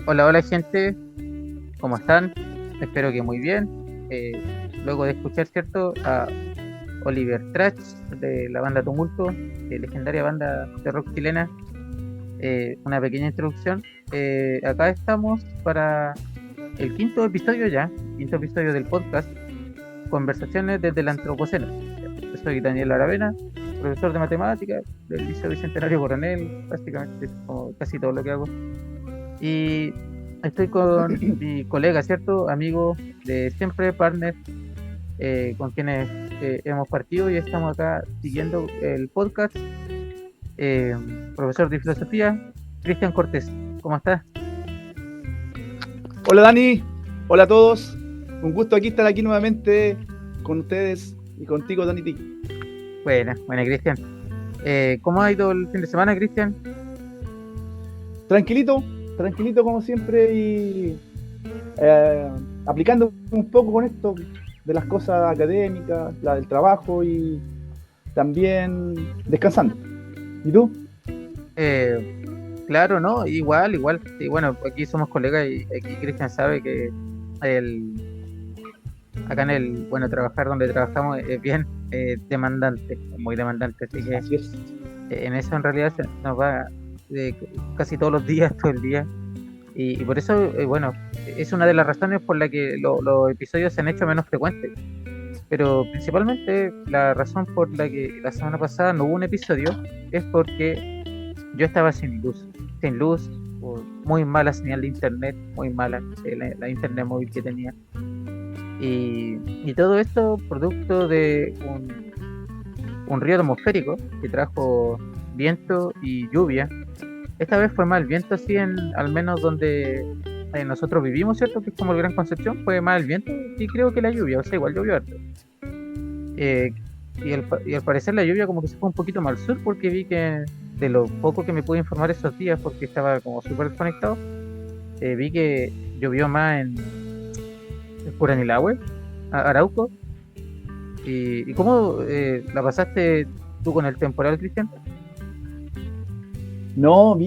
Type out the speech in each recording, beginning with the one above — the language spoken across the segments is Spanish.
Hola, hola gente, ¿cómo están? Espero que muy bien. Eh, Luego de escuchar, ¿cierto? A Oliver Trach de la banda Tumulto, legendaria banda de rock chilena, una pequeña introducción. Acá estamos para el quinto episodio del podcast Conversaciones desde el Antropoceno. Yo soy Daniel Aravena, profesor de matemáticas del Liceo Bicentenario Coronel, básicamente como casi todo lo que hago. Y estoy con mi colega, ¿cierto? Amigo de siempre, partner, con quienes hemos partido y estamos acá siguiendo el podcast. eh, Profesor de filosofía, Cristian Cortés. ¿Cómo estás? Hola Dani, hola a todos. Un gusto estar aquí nuevamente con ustedes y contigo, Dani T. Buena, buena, Cristian. ¿Cómo ha ido el fin de semana, Cristian? Tranquilito, tranquilito como siempre y aplicando un poco con esto de las cosas académicas, la del trabajo y también descansando. ¿Y tú? Claro, ¿no? Igual, igual. Sí, bueno, aquí somos colegas y aquí Cristian sabe que acá en trabajar donde trabajamos es bien demandante, muy demandante, así que Así es. en eso en realidad nos va eh, casi todos los días, todo el día. Y por eso, bueno, es una de las razones por la que los episodios se han hecho menos frecuentes. Pero principalmente la razón por la que la semana pasada no hubo un episodio es porque yo estaba sin luz, o muy mala señal de internet, muy mala, la internet móvil que tenía. Y todo esto producto de un río atmosférico que trajo viento y lluvia. Esta vez fue más el viento, así al menos donde nosotros vivimos, ¿cierto? Que es como el Gran Concepción, fue más el viento y creo que la lluvia, o sea, igual llovió harto. Eh, y al parecer la lluvia como que se fue un poquito más al sur porque vi que de lo poco que me pude informar esos días porque estaba como súper desconectado, vi que llovió más en Curanilahue, Arauco. ¿Y cómo la pasaste tú con el temporal, Cristian? No,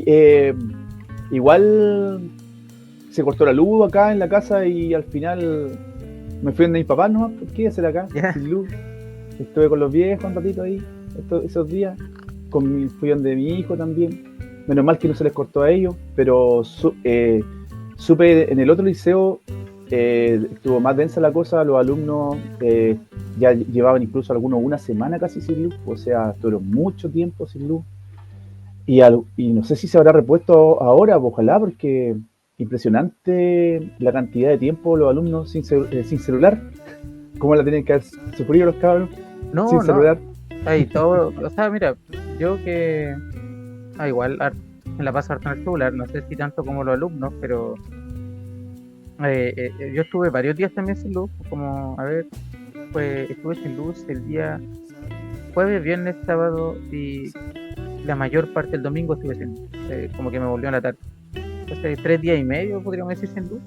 igual se cortó la luz acá en la casa y al final me fui donde mis papás, ¿no? ¿Por qué hacer acá Ya. sin luz? Estuve con los viejos un ratito ahí, esos días. Fui donde mi hijo también. Menos mal que no se les cortó a ellos, pero supe en el otro liceo estuvo más densa la cosa. Los alumnos ya llevaban incluso algunos una semana casi sin luz, o sea, estuvieron mucho tiempo sin luz. Y no sé si se habrá repuesto ahora, ojalá, porque impresionante la cantidad de tiempo los alumnos sin celular. ¿Cómo la tienen que haber sufrido los cabros sin No, no, celular? ahí todo, o sea, mira, yo que igual me la paso harto en el celular, no sé si tanto como los alumnos, pero yo estuve varios días también sin luz, como, a ver, pues estuve sin luz el día jueves, viernes, sábado y la mayor parte del domingo estuve sin luz, como que me volvió a la tarde. Entonces, 3 días y medio podríamos decir sin luz.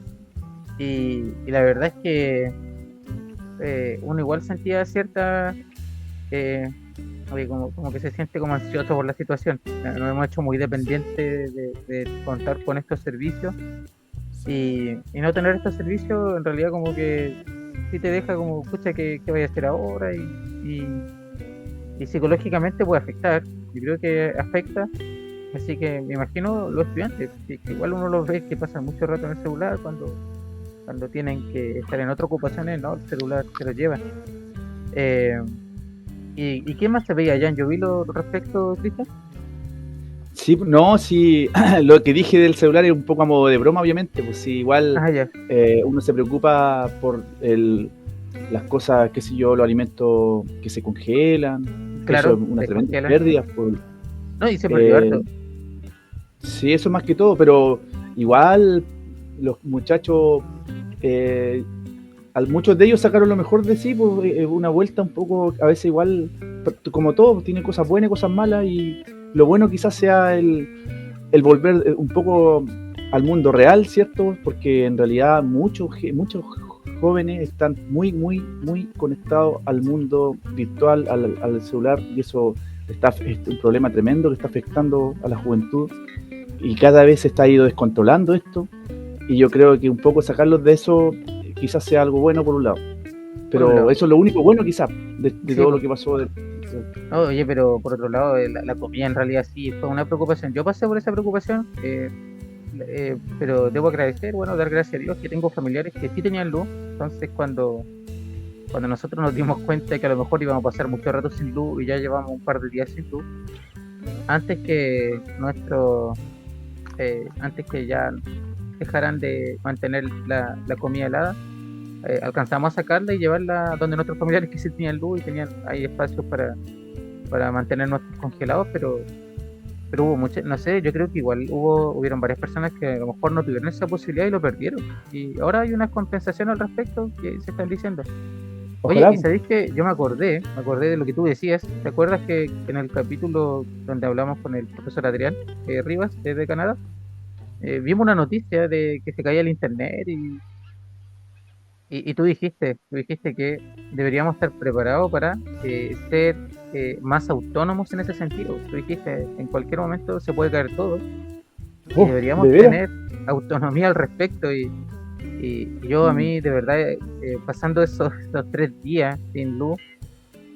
Y la verdad es que uno igual sentía cierta, eh, oye, como que se siente como ansioso por la situación. Nos hemos hecho muy dependientes de contar con estos servicios y no tener estos servicios en realidad como que sí te deja como, pucha, ¿qué voy a hacer ahora? Y psicológicamente puede afectar. Yo creo que afecta. Así que me imagino los estudiantes, que igual uno los ve que pasan mucho rato en el celular cuando tienen que estar en otras ocupaciones, ¿no? El celular se lo llevan. Eh, ¿Y qué más se veía allá en Llovilo respecto, Cristian? Sí, no, sí, lo que dije del celular es un poco a modo de broma, obviamente, pues sí, igual Ah, ya, uno se preocupa por las cosas, qué sé yo, los alimentos que se congelan, que eso es claro, una tremenda descongelan. pérdida. No, y se perdió Eh, harto. sí, eso más que todo, pero igual los muchachos, eh, muchos de ellos sacaron lo mejor de sí, pues una vuelta un poco, a veces igual, como todo, pues, tiene cosas buenas y cosas malas, y lo bueno quizás sea el volver un poco al mundo real, ¿cierto? Porque en realidad muchos jóvenes están muy, muy, muy conectados al mundo virtual, al celular, y eso es un problema tremendo que está afectando a la juventud, y cada vez se está ido descontrolando esto. y yo creo que un poco sacarlos de eso quizás sea algo bueno por un lado. Por un Pero lado. eso es lo único bueno quizás de Sí, todo lo pues. que pasó. No, oye, pero por otro lado, la comida en realidad sí fue una preocupación. Yo pasé por esa preocupación, pero debo agradecer, bueno, dar gracias a Dios que tengo familiares que sí tenían luz. Entonces, cuando nosotros nos dimos cuenta que a lo mejor íbamos a pasar mucho rato sin luz y ya llevamos un par de días sin luz, antes que antes que ya dejaran de mantener la comida helada, alcanzamos a sacarla y llevarla donde nuestros familiares que sí tenían luz y tenían ahí espacios para mantener nuestros congelados, pero hubo muchas, no sé, yo creo que igual hubieron varias personas que a lo mejor no tuvieron esa posibilidad y lo perdieron. Y ahora hay una compensación al respecto que se están diciendo. Oye, Ojalá. y sabéis que yo me acordé de lo que tú decías. ¿Te acuerdas que en el capítulo donde hablamos con el profesor Adrián Rivas, de Canadá, vimos una noticia de que se caía el internet y tú dijiste que deberíamos estar preparados para ser más autónomos en ese sentido. Tú dijiste, en cualquier momento se puede caer todo y ¿De deberíamos veras? tener autonomía al respecto. Y yo a Mm. mí, de verdad, pasando esos 3 días sin luz,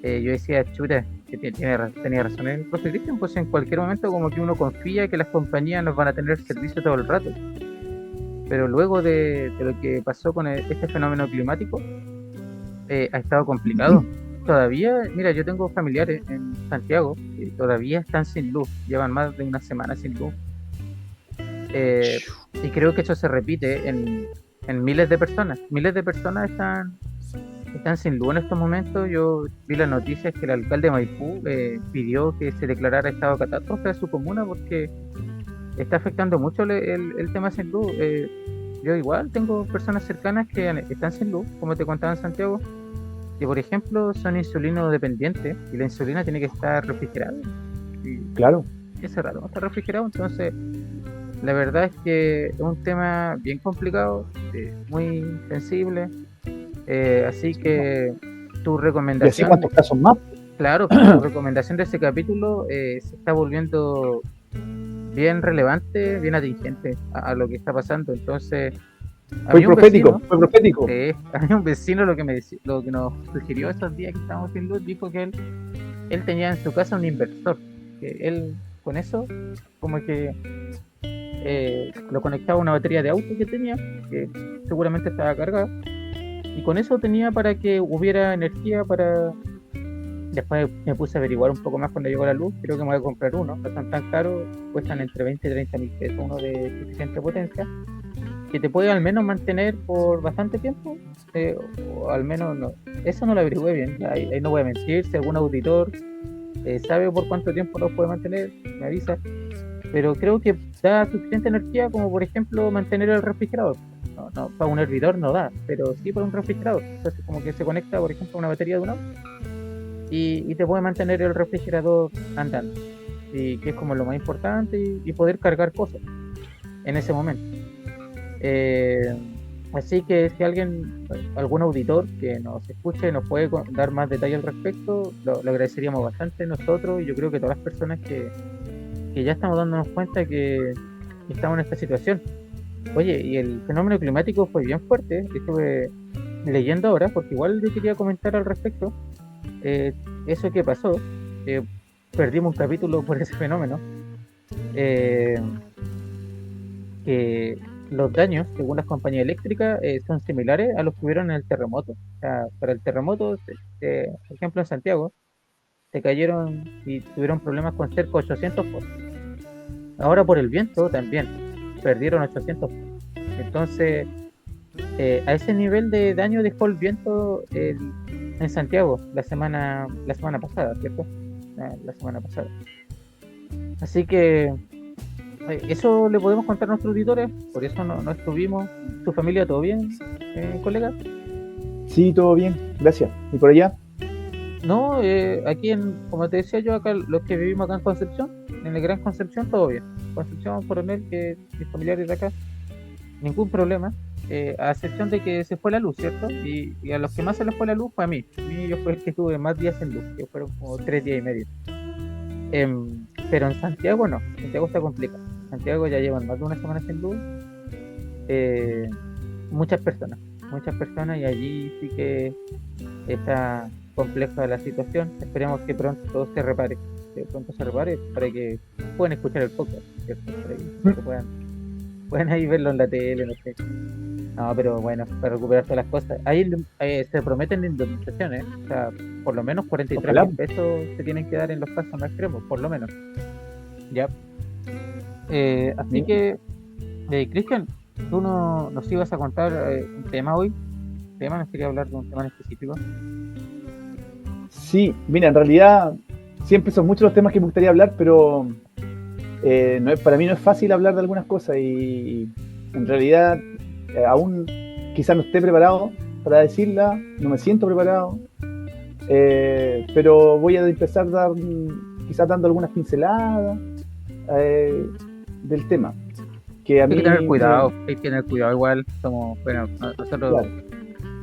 yo decía, chuta, que tenía razón el profe Cristian, pues en cualquier momento como que uno confía que las compañías nos van a tener servicio todo el rato. Pero luego de lo que pasó con este fenómeno climático, ha estado complicado. Todavía, mira, yo tengo familiares en Santiago que todavía están sin luz, llevan más de una semana sin luz. Eh, y creo que eso se repite en miles de personas. Miles de personas están sin luz en estos momentos. Yo vi las noticias que el alcalde de Maipú pidió que se declarara estado de catástrofe a su comuna porque está afectando mucho el tema sin luz. Yo igual tengo personas cercanas que están sin luz, como te contaba en Santiago, que por ejemplo son insulino dependientes y la insulina tiene que estar refrigerada. Y Claro. ese rato no está refrigerado, entonces la verdad es que es un tema bien complicado, muy sensible, así que tu Y así recomendación, cuántos casos más. claro, pues, tu recomendación de ese capítulo se está volviendo bien relevante, bien atingente a lo que está pasando. Entonces, a Fue mí un profético, vecino, fue profético. a mí un vecino lo que nos sugirió esos días que estábamos sin luz, dijo que él tenía en su casa un inversor, que él con eso como que lo conectaba a una batería de auto que tenía, que seguramente estaba cargada, y con eso tenía para que hubiera energía para... Después me puse a averiguar un poco más cuando llegó la luz, creo que me voy a comprar uno, no están tan caros, cuestan entre 20 y 30 mil pesos, uno de suficiente potencia, que te puede al menos mantener por bastante tiempo, o al menos no, eso no lo averigüé bien, ahí no voy a mentir, si algún auditor sabe por cuánto tiempo lo puede mantener, me avisa, pero creo que da suficiente energía como por ejemplo mantener el refrigerador. No, no, para un hervidor no da, pero sí para un refrigerador. Entonces como que se conecta por ejemplo a una batería de un auto y te puede mantener el refrigerador andando, y que es como lo más importante y poder cargar cosas en ese momento. Eh, Así que si algún auditor que nos escuche, nos puede dar más detalle al respecto, lo agradeceríamos bastante nosotros y yo creo que todas las personas que ya estamos dándonos cuenta que estamos en esta situación. Oye, y el fenómeno climático fue bien fuerte, estuve leyendo ahora, porque igual yo quería comentar al respecto, eh, eso que pasó, eh, perdimos un capítulo por ese fenómeno, eh, que los daños, según las compañías eléctricas, son similares a los que hubieron en el terremoto. O sea, para el terremoto, por ejemplo, en Santiago, se cayeron y tuvieron problemas con cerca de 800 postes. Ahora por el viento también, perdieron 800 postes. Entonces, a ese nivel de daño dejó el viento en Santiago la semana pasada, ¿cierto? La semana pasada. Así que eso le podemos contar a nuestros auditores, por eso no estuvimos. ¿Tu familia todo bien, colega? Sí, todo bien, gracias. ¿Y por allá? No, aquí como te decía yo, acá los que vivimos acá en Concepción, en el Gran Concepción, todo bien. Concepción, Coronel, que mis familiares de acá, ningún problema, a excepción de que se fue la luz, ¿cierto? Y a los que más se les fue la luz fue a mí. A mí yo fui el que tuve más días en luz, que fueron como 3 días y medio. Pero en Santiago no, Santiago está complicado. Santiago ya llevan más de una semana sin luz eh, muchas personas, y allí sí que está compleja la situación. Esperemos que pronto todo se repare, para que puedan escuchar el podcast, ¿cierto? Para que puedan ahí verlo en la tele, no sé. No, pero bueno, para recuperar todas las cosas. Ahí se prometen indemnizaciones, o sea, por lo menos 43 Ojalá. mil pesos se tienen que dar en los casos más extremos, por lo menos. Ya. Así Mi- que, Cristian, tú nos ibas a contar un tema hoy. Tema, nos quería hablar de un tema en específico. Sí, mira, en realidad siempre son muchos los temas que me gustaría hablar, pero para mí no es fácil hablar de algunas cosas y en realidad aún quizás no esté preparado para decirla, no me siento preparado, pero voy a empezar quizás dando algunas pinceladas eh, del tema, que a Hay que tener mí cuidado, hay que tener cuidado. Igual somos, bueno, nosotros claro,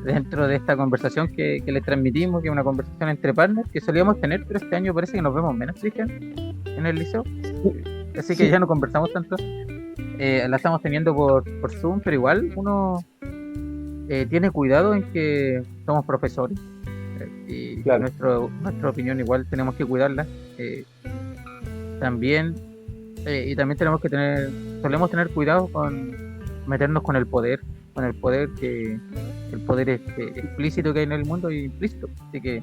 dentro de esta conversación que les transmitimos, que es una conversación entre partners, que solíamos tener, pero este año parece que nos vemos menos, Cristian, en el liceo. Así que sí, ya no conversamos tanto. La estamos teniendo por Zoom, pero igual uno tiene cuidado en que somos profesores, y claro. nuestra opinión igual tenemos que cuidarla. eh, también y también solemos tener cuidado con meternos con el poder el poder explícito que hay en el mundo y implícito. Así que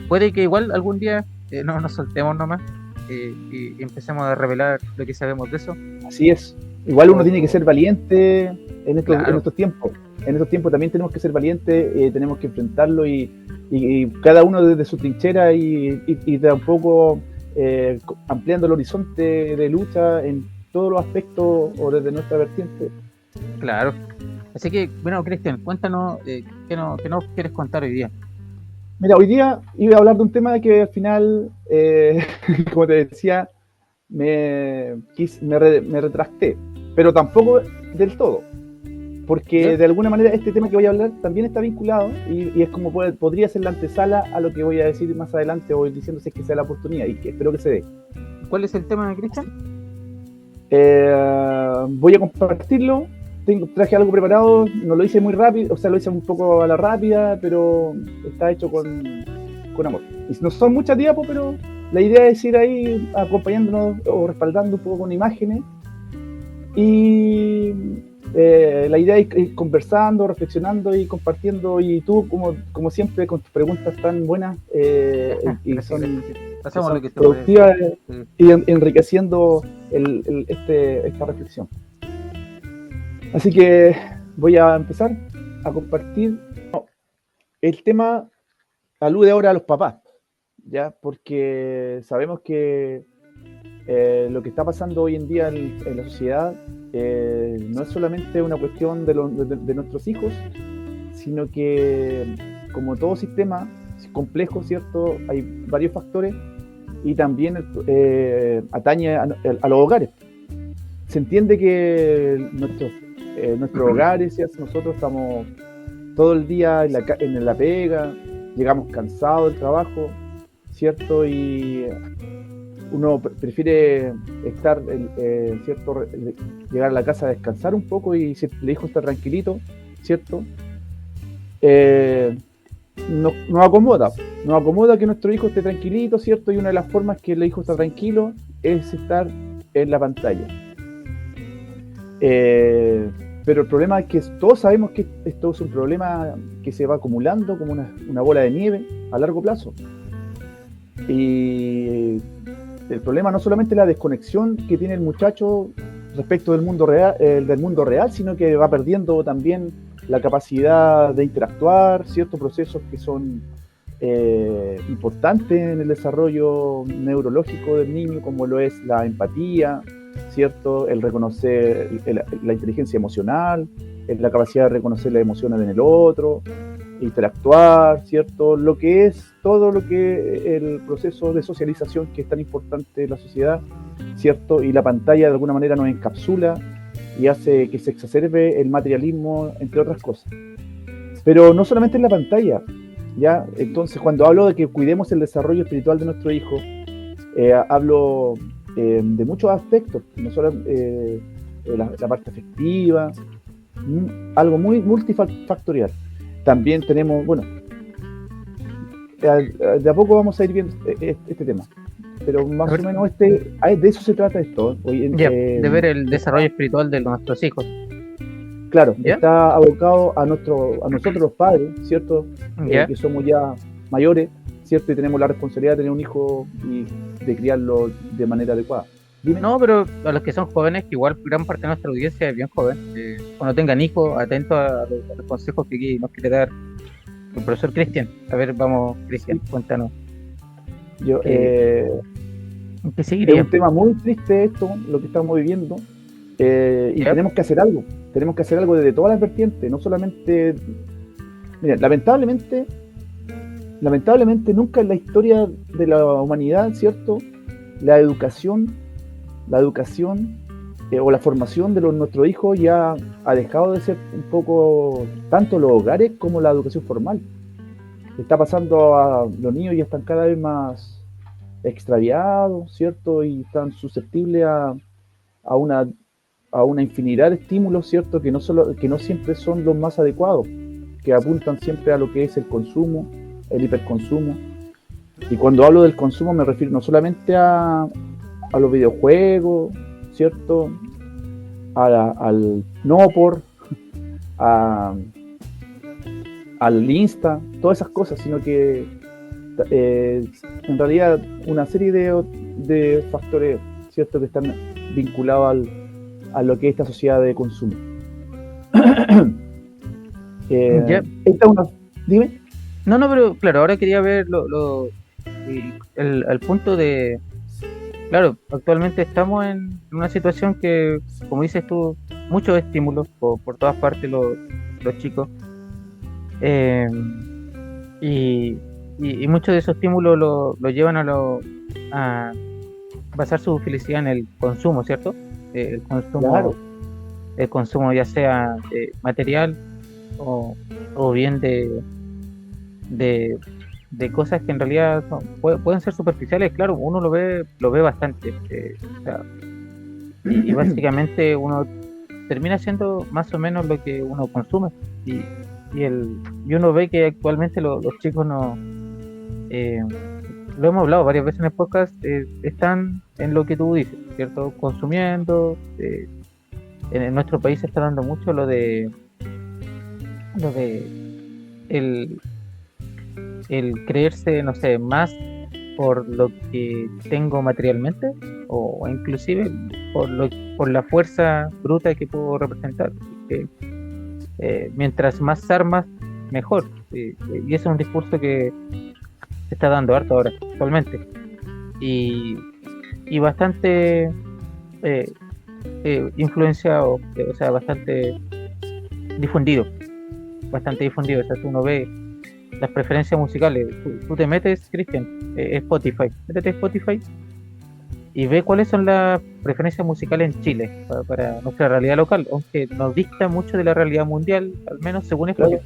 puede que igual algún día no nos soltemos nomás, y empecemos a revelar lo que sabemos de eso. Así es. Igual uno tiene que O, ser valiente en claro, estos tiempos. En estos tiempos también tenemos que ser valientes, tenemos que enfrentarlo y cada uno desde su trinchera y tampoco ampliando el horizonte de lucha en todos los aspectos o desde nuestra vertiente. claro. Así que, bueno, Cristian, cuéntanos qué nos quieres contar hoy día. Mira, hoy día iba a hablar de un tema que al final, como te decía, me retracté, pero tampoco del todo. Porque ¿Ya? de alguna manera este tema que voy a hablar también está vinculado y es como podría ser la antesala a lo que voy a decir más adelante o diciendo si es que sea la oportunidad y que espero que se dé. ¿Cuál es el tema, Cristian? Voy a compartirlo, traje algo preparado, no lo hice muy rápido, o sea, lo hice un poco a la rápida, pero está hecho con amor. Y no son muchas diapos, pero la idea es ir ahí acompañándonos o respaldando un poco con imágenes y la idea es ir conversando, reflexionando y compartiendo. Y tú, como siempre, con tus preguntas tan buenas y Gracias, son, gracias. que Hacemos lo son que se puede. productivas Sí. y enriqueciendo esta reflexión. Así que voy a empezar a compartir. El tema alude ahora a los papás, ¿ya? Porque sabemos que lo que está pasando hoy en día en la sociedad no es solamente una cuestión de nuestros hijos, sino que como todo sistema complejo, ¿cierto? Hay varios factores y también atañe a los hogares. Se entiende que nuestros hogares, ¿cierto? Nosotros estamos todo el día en la pega, llegamos cansados del trabajo, ¿cierto? Y uno prefiere estar, ¿cierto? Llegar a la casa a descansar un poco y si el hijo está tranquilito, ¿cierto? Nos acomoda que nuestro hijo esté tranquilito, ¿cierto? Y una de las formas que el hijo está tranquilo es estar en la pantalla. Pero el problema es que todos sabemos que esto es un problema que se va acumulando como una bola de nieve a largo plazo. Y el problema no solamente es la desconexión que tiene el muchacho respecto del mundo real, sino que va perdiendo también la capacidad de interactuar, ciertos procesos que son importantes en el desarrollo neurológico del niño, como lo es la empatía, ¿cierto? El reconocer la inteligencia emocional, la capacidad de reconocer las emociones en el otro, interactuar, ¿cierto? Lo que es todo lo que el proceso de socialización que es tan importante en la sociedad, ¿cierto? Y la pantalla de alguna manera nos encapsula y hace que se exacerbe el materialismo, entre otras cosas. Pero no solamente en la pantalla, ¿ya? Entonces, cuando hablo de que cuidemos el desarrollo espiritual de nuestro hijo, hablo de muchos aspectos, no solo la parte afectiva, algo muy multifactorial. También tenemos, bueno, de a poco vamos a ir viendo este tema, pero más o menos de eso se trata esto. De ver el desarrollo espiritual de nuestros hijos. Claro, está abocado a nosotros los padres, ¿cierto? Que somos ya mayores, ¿cierto? Y tenemos la responsabilidad de tener un hijo y de criarlo de manera adecuada. Dime. No, pero a los que son jóvenes, que igual gran parte de nuestra audiencia es bien joven, cuando tengan hijos, atentos a los consejos que aquí nos quiere dar el profesor Cristian. A ver, vamos, Cristian, cuéntanos. Es un tema muy triste esto, lo que estamos viviendo, y tenemos que hacer algo. Tenemos que hacer algo desde todas las vertientes, no solamente... Mira, lamentablemente nunca en la historia de la humanidad, ¿cierto? La educación o la formación de nuestros hijos ya ha dejado de ser un poco tanto los hogares como la educación formal. Está pasando a los niños, ya están cada vez más extraviados, ¿cierto? Y están susceptibles a una infinidad de estímulos, ¿cierto? Que no siempre son los más adecuados, que apuntan siempre a lo que es el consumo, el hiperconsumo. Y cuando hablo del consumo me refiero no solamente a los videojuegos, ¿cierto? Al no-por, al Insta, todas esas cosas, sino que en realidad una serie de factores, ¿cierto? Que están vinculados a lo que es esta sociedad de consumo. Dime. No, pero claro, ahora quería ver el punto de... Claro, actualmente estamos en una situación que, como dices tú, muchos estímulos por todas partes los chicos. Y muchos de esos estímulos lo llevan a basar su felicidad en el consumo, ¿cierto? El consumo, claro. El consumo ya sea material o bien de cosas que en realidad pueden ser superficiales. Claro, uno lo ve bastante, o sea, y básicamente uno termina siendo más o menos lo que uno consume, y uno ve que actualmente los chicos no, lo hemos hablado varias veces en el podcast, están en lo que tú dices, ¿cierto? Consumiendo. En nuestro país se está dando mucho lo de el creerse, no sé, más por lo que tengo materialmente, o inclusive por la fuerza bruta que puedo representar. Mientras más armas, mejor. Y ese es un discurso que se está dando harto ahora, actualmente. Y bastante influenciado, o sea, bastante difundido. O sea, uno ve las preferencias musicales. Tú te metes, Cristian, Spotify. Métete Spotify y ve cuáles son las preferencias musicales en Chile para nuestra realidad local, aunque nos dicta mucho de la realidad mundial, al menos según Spotify.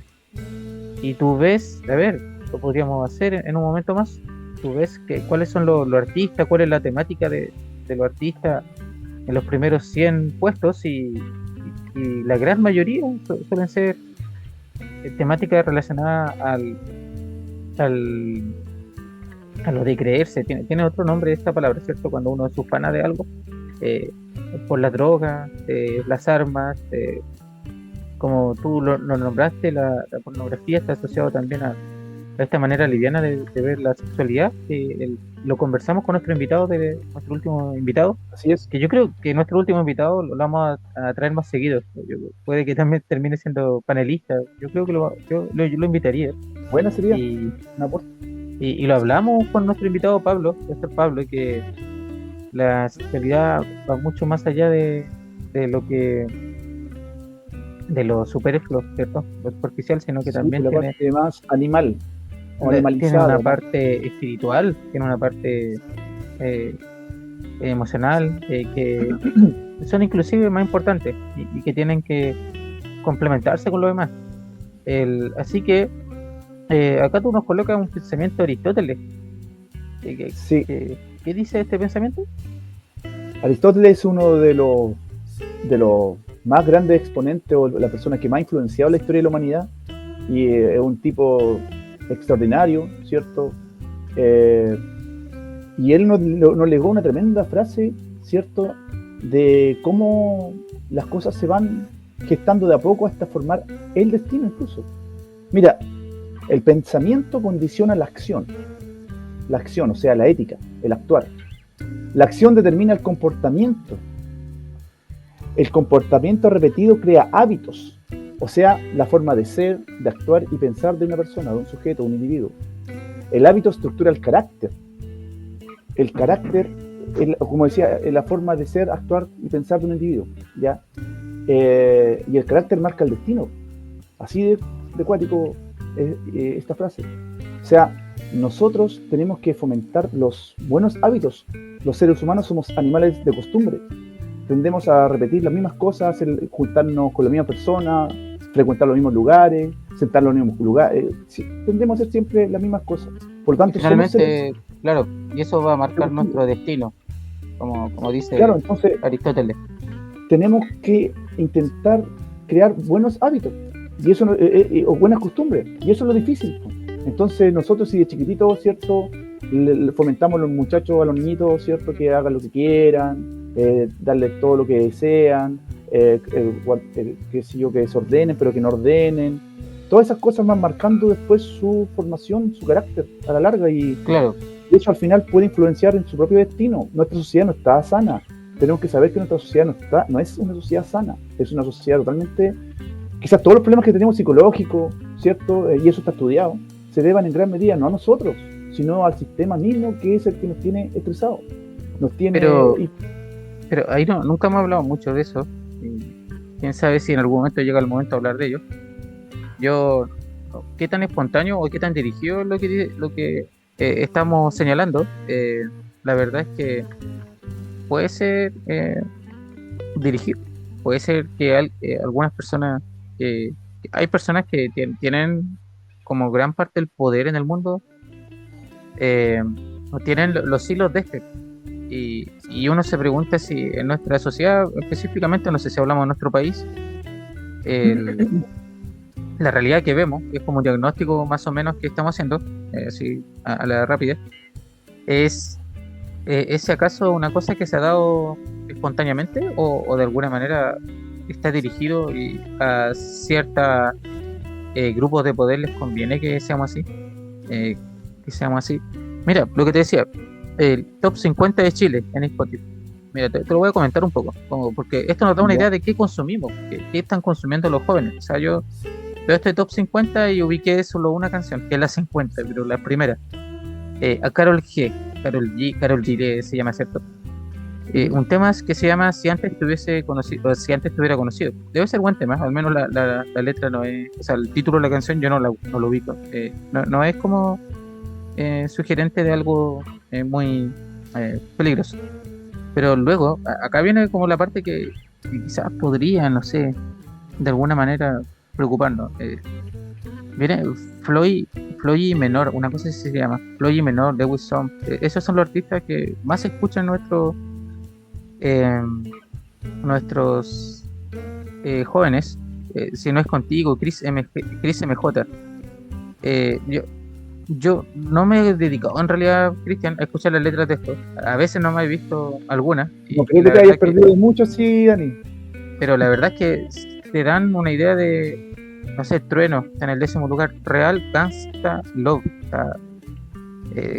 Y tú ves, a ver, lo podríamos hacer en un momento más. Tú ves cuáles son los artistas, cuál es la temática de los artistas en los primeros 100 puestos, y la gran mayoría suelen ser temáticas relacionadas a lo de creerse. Tiene otro nombre esta palabra, ¿cierto? Cuando uno es ufana de algo, por la droga, las armas, como tú lo nombraste, la pornografía está asociado también a esta manera liviana de ver la sexualidad. Lo conversamos con nuestro último invitado. Así es. Que yo creo que nuestro último invitado lo vamos a traer más seguido. Puede que también termine siendo panelista. Yo creo que yo lo invitaría. Buena sería. Y lo hablamos con nuestro invitado Pablo, que la sexualidad va mucho más allá de lo superfluo, ¿cierto? Lo superficial, sino que también la parte más animal. Tiene una parte espiritual, tiene una parte emocional, que son inclusive más importantes y que tienen que complementarse con lo demás. Así que acá tú nos colocas un pensamiento de Aristóteles. Sí. ¿Qué dice este pensamiento? Aristóteles es uno de los más grandes exponentes o la persona que más ha influenciado la historia de la humanidad, y es un tipo extraordinario, ¿cierto? Y él nos legó una tremenda frase, ¿cierto? De cómo las cosas se van gestando de a poco hasta formar el destino incluso. Mira, el pensamiento condiciona la acción, o sea, la ética, el actuar. La acción determina el comportamiento repetido crea hábitos, o sea, la forma de ser, de actuar y pensar de una persona, de un sujeto, de un individuo. El hábito estructura el carácter. El carácter, como decía, es la forma de ser, actuar y pensar de un individuo, ¿ya? Y el carácter marca el destino. Así de cuático esta frase. O sea, nosotros tenemos que fomentar los buenos hábitos. Los seres humanos somos animales de costumbre. Tendemos a repetir las mismas cosas, juntarnos con la misma persona, frecuentar los mismos lugares, sentarnos en los mismos lugares. Tendemos a hacer siempre las mismas cosas. Por lo tanto, finalmente, claro, y eso va a marcar nuestro destino, como dice, claro, entonces, Aristóteles. Tenemos que intentar crear buenos hábitos y eso o buenas costumbres, y eso es lo difícil. Entonces nosotros, si de chiquititos, ¿cierto?, fomentamos a los muchachos, a los niñitos, ¿cierto?, que hagan lo que quieran, darles todo lo que desean, que desordenen, pero que no ordenen. Todas esas cosas van marcando después su formación, su carácter a la larga, y claro, eso al final puede influenciar en su propio destino. Nuestra sociedad no está sana. Tenemos que saber que nuestra sociedad no es una sociedad sana, es una sociedad totalmente... Quizás todos los problemas que tenemos psicológicos, ¿cierto?, y eso está estudiado, se deban en gran medida no a nosotros, sino al sistema mismo, que es el que nos tiene estresados. Pero ahí nunca hemos hablado mucho de eso. Quién sabe si en algún momento llega el momento de hablar de ello. ¿Qué tan espontáneo o qué tan dirigido es lo que estamos señalando? La verdad es que puede ser dirigido. Puede ser que algunas personas, hay personas que tienen como gran parte del poder en el mundo, tienen los hilos de este. Y uno se pregunta si en nuestra sociedad, específicamente, no sé si hablamos de nuestro país, la realidad que vemos, que es como un diagnóstico más o menos que estamos haciendo, así a la rápida, es si acaso una cosa que se ha dado espontáneamente o de alguna manera está dirigido y a ciertos grupos de poder les conviene que seamos así. Mira, lo que te decía, el top 50 de Chile en Spotify. Mira, te lo voy a comentar un poco, porque esto nos da una idea de qué consumimos, qué están consumiendo los jóvenes. O sea, yo veo este top 50 y ubiqué solo una canción, que es la 50, pero la primera. A Karol G se llama, ¿cierto? Un tema que se llama Si antes te hubiese conocido, o Si antes te hubiera conocido. Debe ser buen tema, al menos la letra no es, o sea, el título de la canción yo no lo ubico. No es como sugerente de algo muy peligroso. Pero luego, acá viene como la parte que quizás podría, no sé, de alguna manera preocuparnos. Viene Floyd Menor, una cosa así se llama, Floyd Menor, Lewis Song. Esos son los artistas que más se escuchan nuestros jóvenes. Si no es contigo, Chris MJ. Yo no me he dedicado en realidad, Cristian, a escuchar las letras de esto. A veces no me he visto algunas. No creo que te hayas perdido mucho, sí, Dani. Pero la verdad es que te dan una idea de, no sé, Trueno está en el 10º lugar. Real Gangsta Love,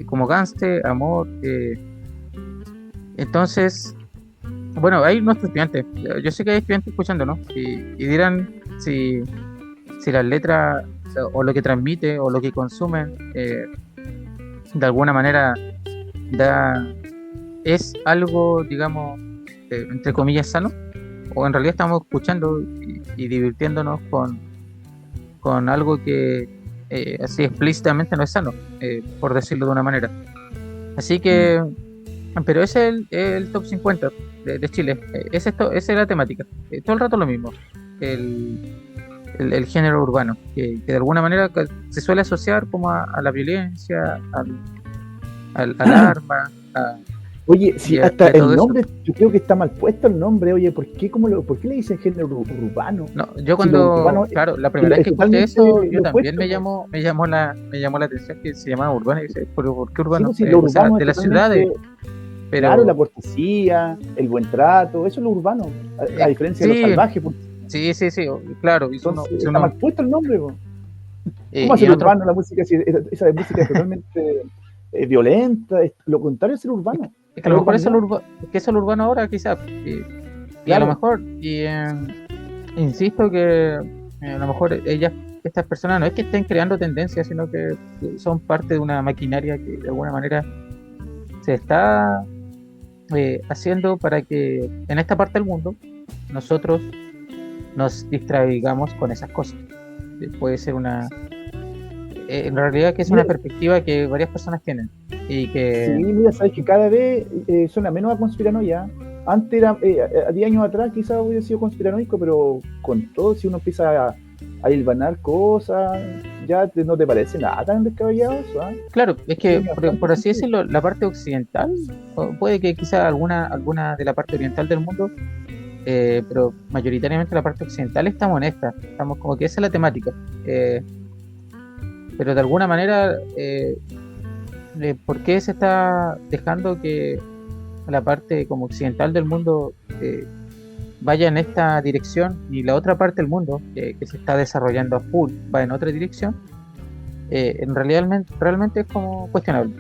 como Gangste, amor. Entonces, bueno, hay nuestros estudiantes. Yo sé que hay estudiantes escuchando, ¿no? Y dirán si las letras o lo que transmite o lo que consumen de alguna manera es algo, digamos, entre comillas sano, o en realidad estamos escuchando y divirtiéndonos con algo que así explícitamente no es sano, por decirlo de una manera. Así que pero ese es el top 50 de Chile. Esa es la temática, todo el rato lo mismo, el género urbano, que de alguna manera se suele asociar como a la violencia, al arma, Oye, si Ya, hasta ya todo el eso. nombre, yo creo que está mal puesto el nombre. Oye, ¿por qué le dicen género urbano? No, yo Si lo urbano cuando, claro, la primera vez es que escuché totalmente eso, yo lo también opuesto, po. me llamó la atención que se llamaba urbano y dice, pero ¿por qué Sí, urbano? pues sí, lo O sea, urbano es de las ciudades, totalmente, claro, la pero cortesía, el buen trato, eso es lo urbano, a diferencia de lo sí, salvaje, pues. sí, claro, Entonces está mal puesto el nombre, po. ¿Cómo y hacer en otros, urbano la música? Si esa música es totalmente violenta, lo contrario es ser urbano, es que a es lo mejor eso es urbanidad, que es lo urbano ahora, quizás, y a lo claro. mejor, insisto que a lo mejor estas personas no es que estén creando tendencias, sino que son parte de una maquinaria que de alguna manera se está haciendo para que en esta parte del mundo nosotros nos distraigamos con esas cosas. Puede ser en realidad que es una Mira, perspectiva que varias personas tienen y sí, que, mira, sabes que cada vez suena menos a conspiranoia. Antes era, a 10 años atrás quizás hubiera sido conspiranoico, pero con todo, si uno empieza a hilvanar cosas, ya no te parece nada tan descabellado eso, ¿ah? claro, es que Tiene bastante por así sentido. decirlo, la parte occidental, o puede que quizá alguna de la parte oriental del mundo, pero mayoritariamente la parte occidental estamos en esta, estamos como que esa es la temática. eh, pero de alguna manera, ¿por qué se está dejando que la parte como occidental del mundo vaya en esta dirección y la otra parte del mundo que se está desarrollando a full va en otra dirección? Realmente es como cuestionable.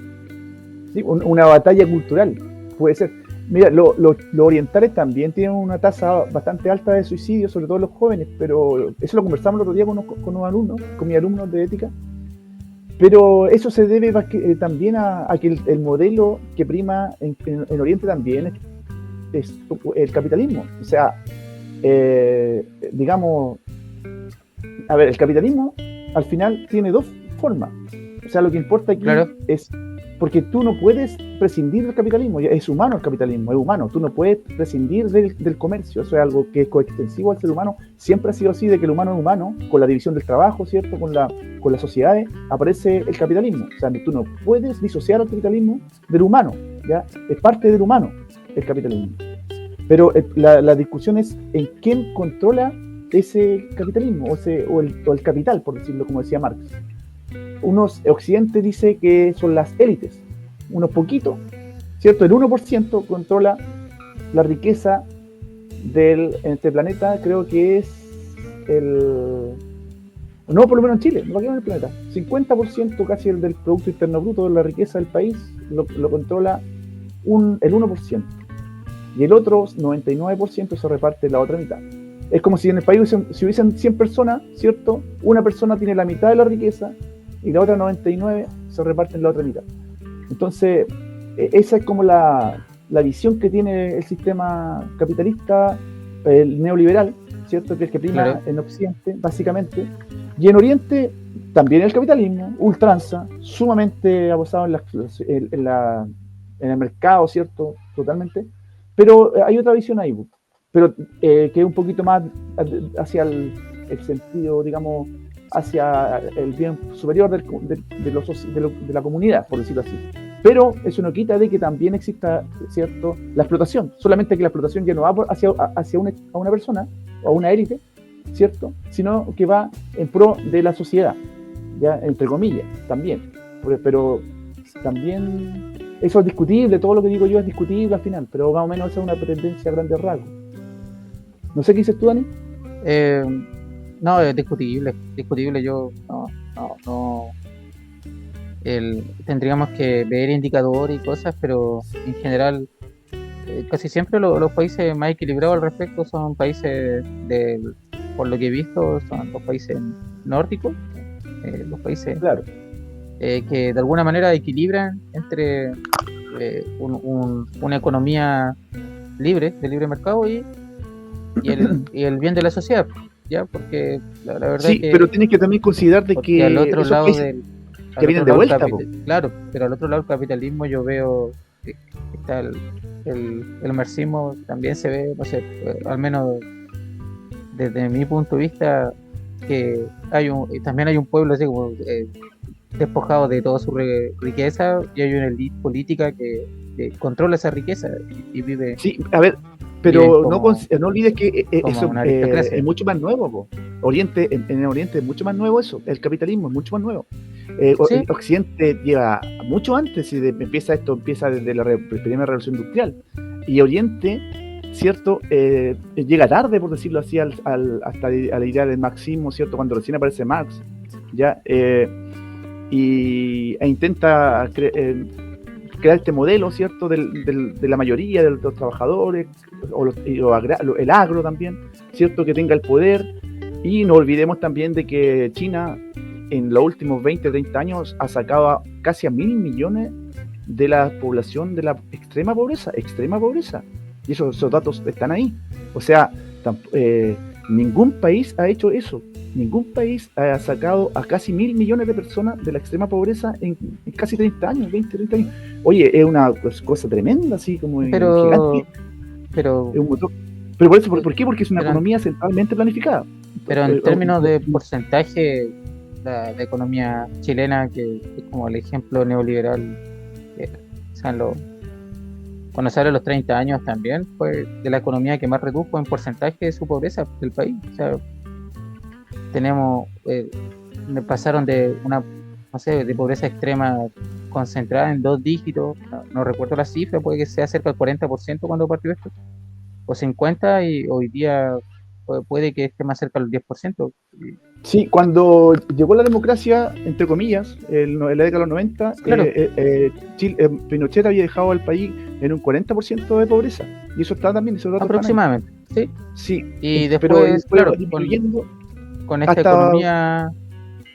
Sí, una batalla cultural, puede ser. Mira, los orientales también tienen una tasa bastante alta de suicidio, sobre todo los jóvenes, pero eso lo conversamos el otro día con unos alumnos, con mis alumnos de ética, pero eso se debe también a que el modelo que prima en Oriente también es el capitalismo. O sea, digamos, a ver, el capitalismo al final tiene dos formas. O sea, lo que importa aquí Claro, es porque tú no puedes prescindir del capitalismo, es humano el capitalismo, es humano, tú no puedes prescindir del comercio, eso es algo que es coextensivo al ser humano, siempre ha sido así, de que el humano es humano, con la división del trabajo, ¿cierto? Con las sociedades aparece el capitalismo, o sea, tú no puedes disociar al capitalismo del humano, ¿ya? Es parte del humano el capitalismo. Pero la discusión es en quién controla ese capitalismo o el capital, por decirlo como decía Marx. Occidente dice que son las élites, unos poquitos, ¿cierto? El 1% controla la riqueza en este planeta, creo que es no, por lo menos en Chile, no en el planeta, 50% casi del Producto Interno Bruto de la riqueza del país lo controla el 1%. Y el otro 99% se reparte en la otra mitad. Es como si en el país si hubiesen 100 personas, ¿cierto? Una persona tiene la mitad de la riqueza y la otra 99 se reparte en la otra mitad. Entonces, esa es como la visión que tiene el sistema capitalista, el neoliberal, ¿cierto? Que es el que prima claro. en Occidente, básicamente. Y en Oriente, también el capitalismo, ultranza, sumamente abusado en el mercado, ¿cierto? Totalmente. Pero hay otra visión ahí, pero que es un poquito más hacia el sentido, digamos, hacia el bien superior de la comunidad, por decirlo así. Pero eso no quita de que también exista, ¿cierto?, la explotación, solamente que la explotación ya no va hacia a una persona o a una élite, ¿cierto?, sino que va en pro de la sociedad, ya, entre comillas, también. Pero también eso es discutible, todo lo que digo yo es discutible al final, pero más o menos esa es una tendencia a grandes rasgos. No sé qué dices tú, Dani. Eh, no, es discutible. Yo no. Tendríamos que ver indicadores y cosas, pero en general, casi siempre los países más equilibrados al respecto son países por lo que he visto, son los países nórdicos, los países Claro. que de alguna manera equilibran entre una economía libre, de libre mercado y el bien de la sociedad, ¿ya? Porque la verdad Sí, pero que, tienes que también considerar de porque al que otro esos lado países ya al otro vienen de lado vuelta, po. claro, pero al otro lado del capitalismo yo veo que está el marxismo también se ve, no sé, al menos desde mi punto de vista, que también hay un pueblo así como despojado de toda su riqueza y hay una élite política controla esa riqueza y vive. Sí, a ver, pero no olvides que eso es mucho más nuevo. Po. En Oriente es mucho más nuevo eso, el capitalismo es mucho más nuevo. ¿Sí? El Occidente lleva mucho antes, empieza desde la primera revolución industrial, y Oriente, cierto, llega tarde, por decirlo así, hasta a la idea del marxismo, cierto, cuando recién aparece Marx, ya, e intenta crear este modelo, cierto, de la mayoría de los trabajadores, el agro también, cierto, que tenga el poder. Y no olvidemos también de que China en los últimos 20, 30 años ha sacado casi a 1.000 millones de la población de la extrema pobreza, y esos datos están ahí. O sea, ningún país ha hecho eso. Ningún país ha sacado a casi 1.000 millones de personas de la extrema pobreza en casi 30 años, 20, 30 años. Oye, es una cosa tremenda, así como gigante. Pero por eso, ¿por qué? Porque es una economía centralmente planificada. Pero en términos de porcentaje, la economía chilena, que es como el ejemplo neoliberal, cuando se habla de los 30 años también, fue de la economía que más redujo en porcentaje de su pobreza del país. O sea, me pasaron de de pobreza extrema concentrada en 2 dígitos, no recuerdo la cifra, puede que sea cerca del 40% cuando partió esto, o 50%, y hoy día puede que esté más cerca del 10%. Sí, cuando llegó la democracia, entre comillas, en la década de los 90, claro. Pinochet había dejado al país en un 40% de pobreza, y eso está también, esos datos aproximadamente, sí. Y después, claro, con esta economía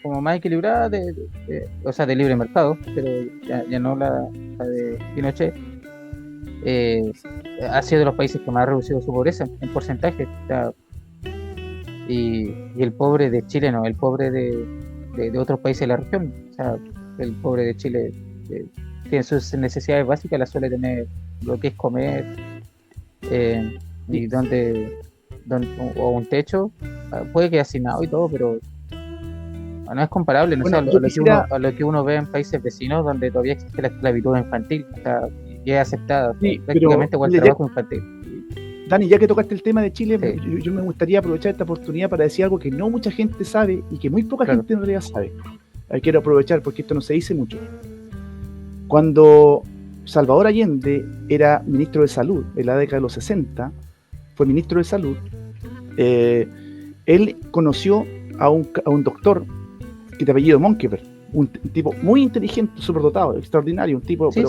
como más equilibrada, de libre mercado, pero ya no la de Pinochet, ha sido de los países que más ha reducido su pobreza en porcentaje. O sea, y el pobre de Chile no, el pobre de otros países de la región. O sea, el pobre de Chile tiene sus necesidades básicas, las suele tener, lo que es comer, y o un techo, puede que asignado y todo, pero no es comparable, no sé, a lo que uno ve en países vecinos donde todavía existe la esclavitud infantil, o sea, y es aceptada, prácticamente igual trabajo infantil. Dani, ya que tocaste el tema de Chile, sí. yo me gustaría aprovechar esta oportunidad para decir algo que no mucha gente sabe y que muy poca gente en realidad sabe. Quiero aprovechar porque esto no se dice mucho. Cuando Salvador Allende era ministro de Salud en la década de los 60, fue ministro de Salud, él conoció a un doctor que de apellido Monkeberg, un tipo muy inteligente, superdotado, extraordinario, un tipo, sí,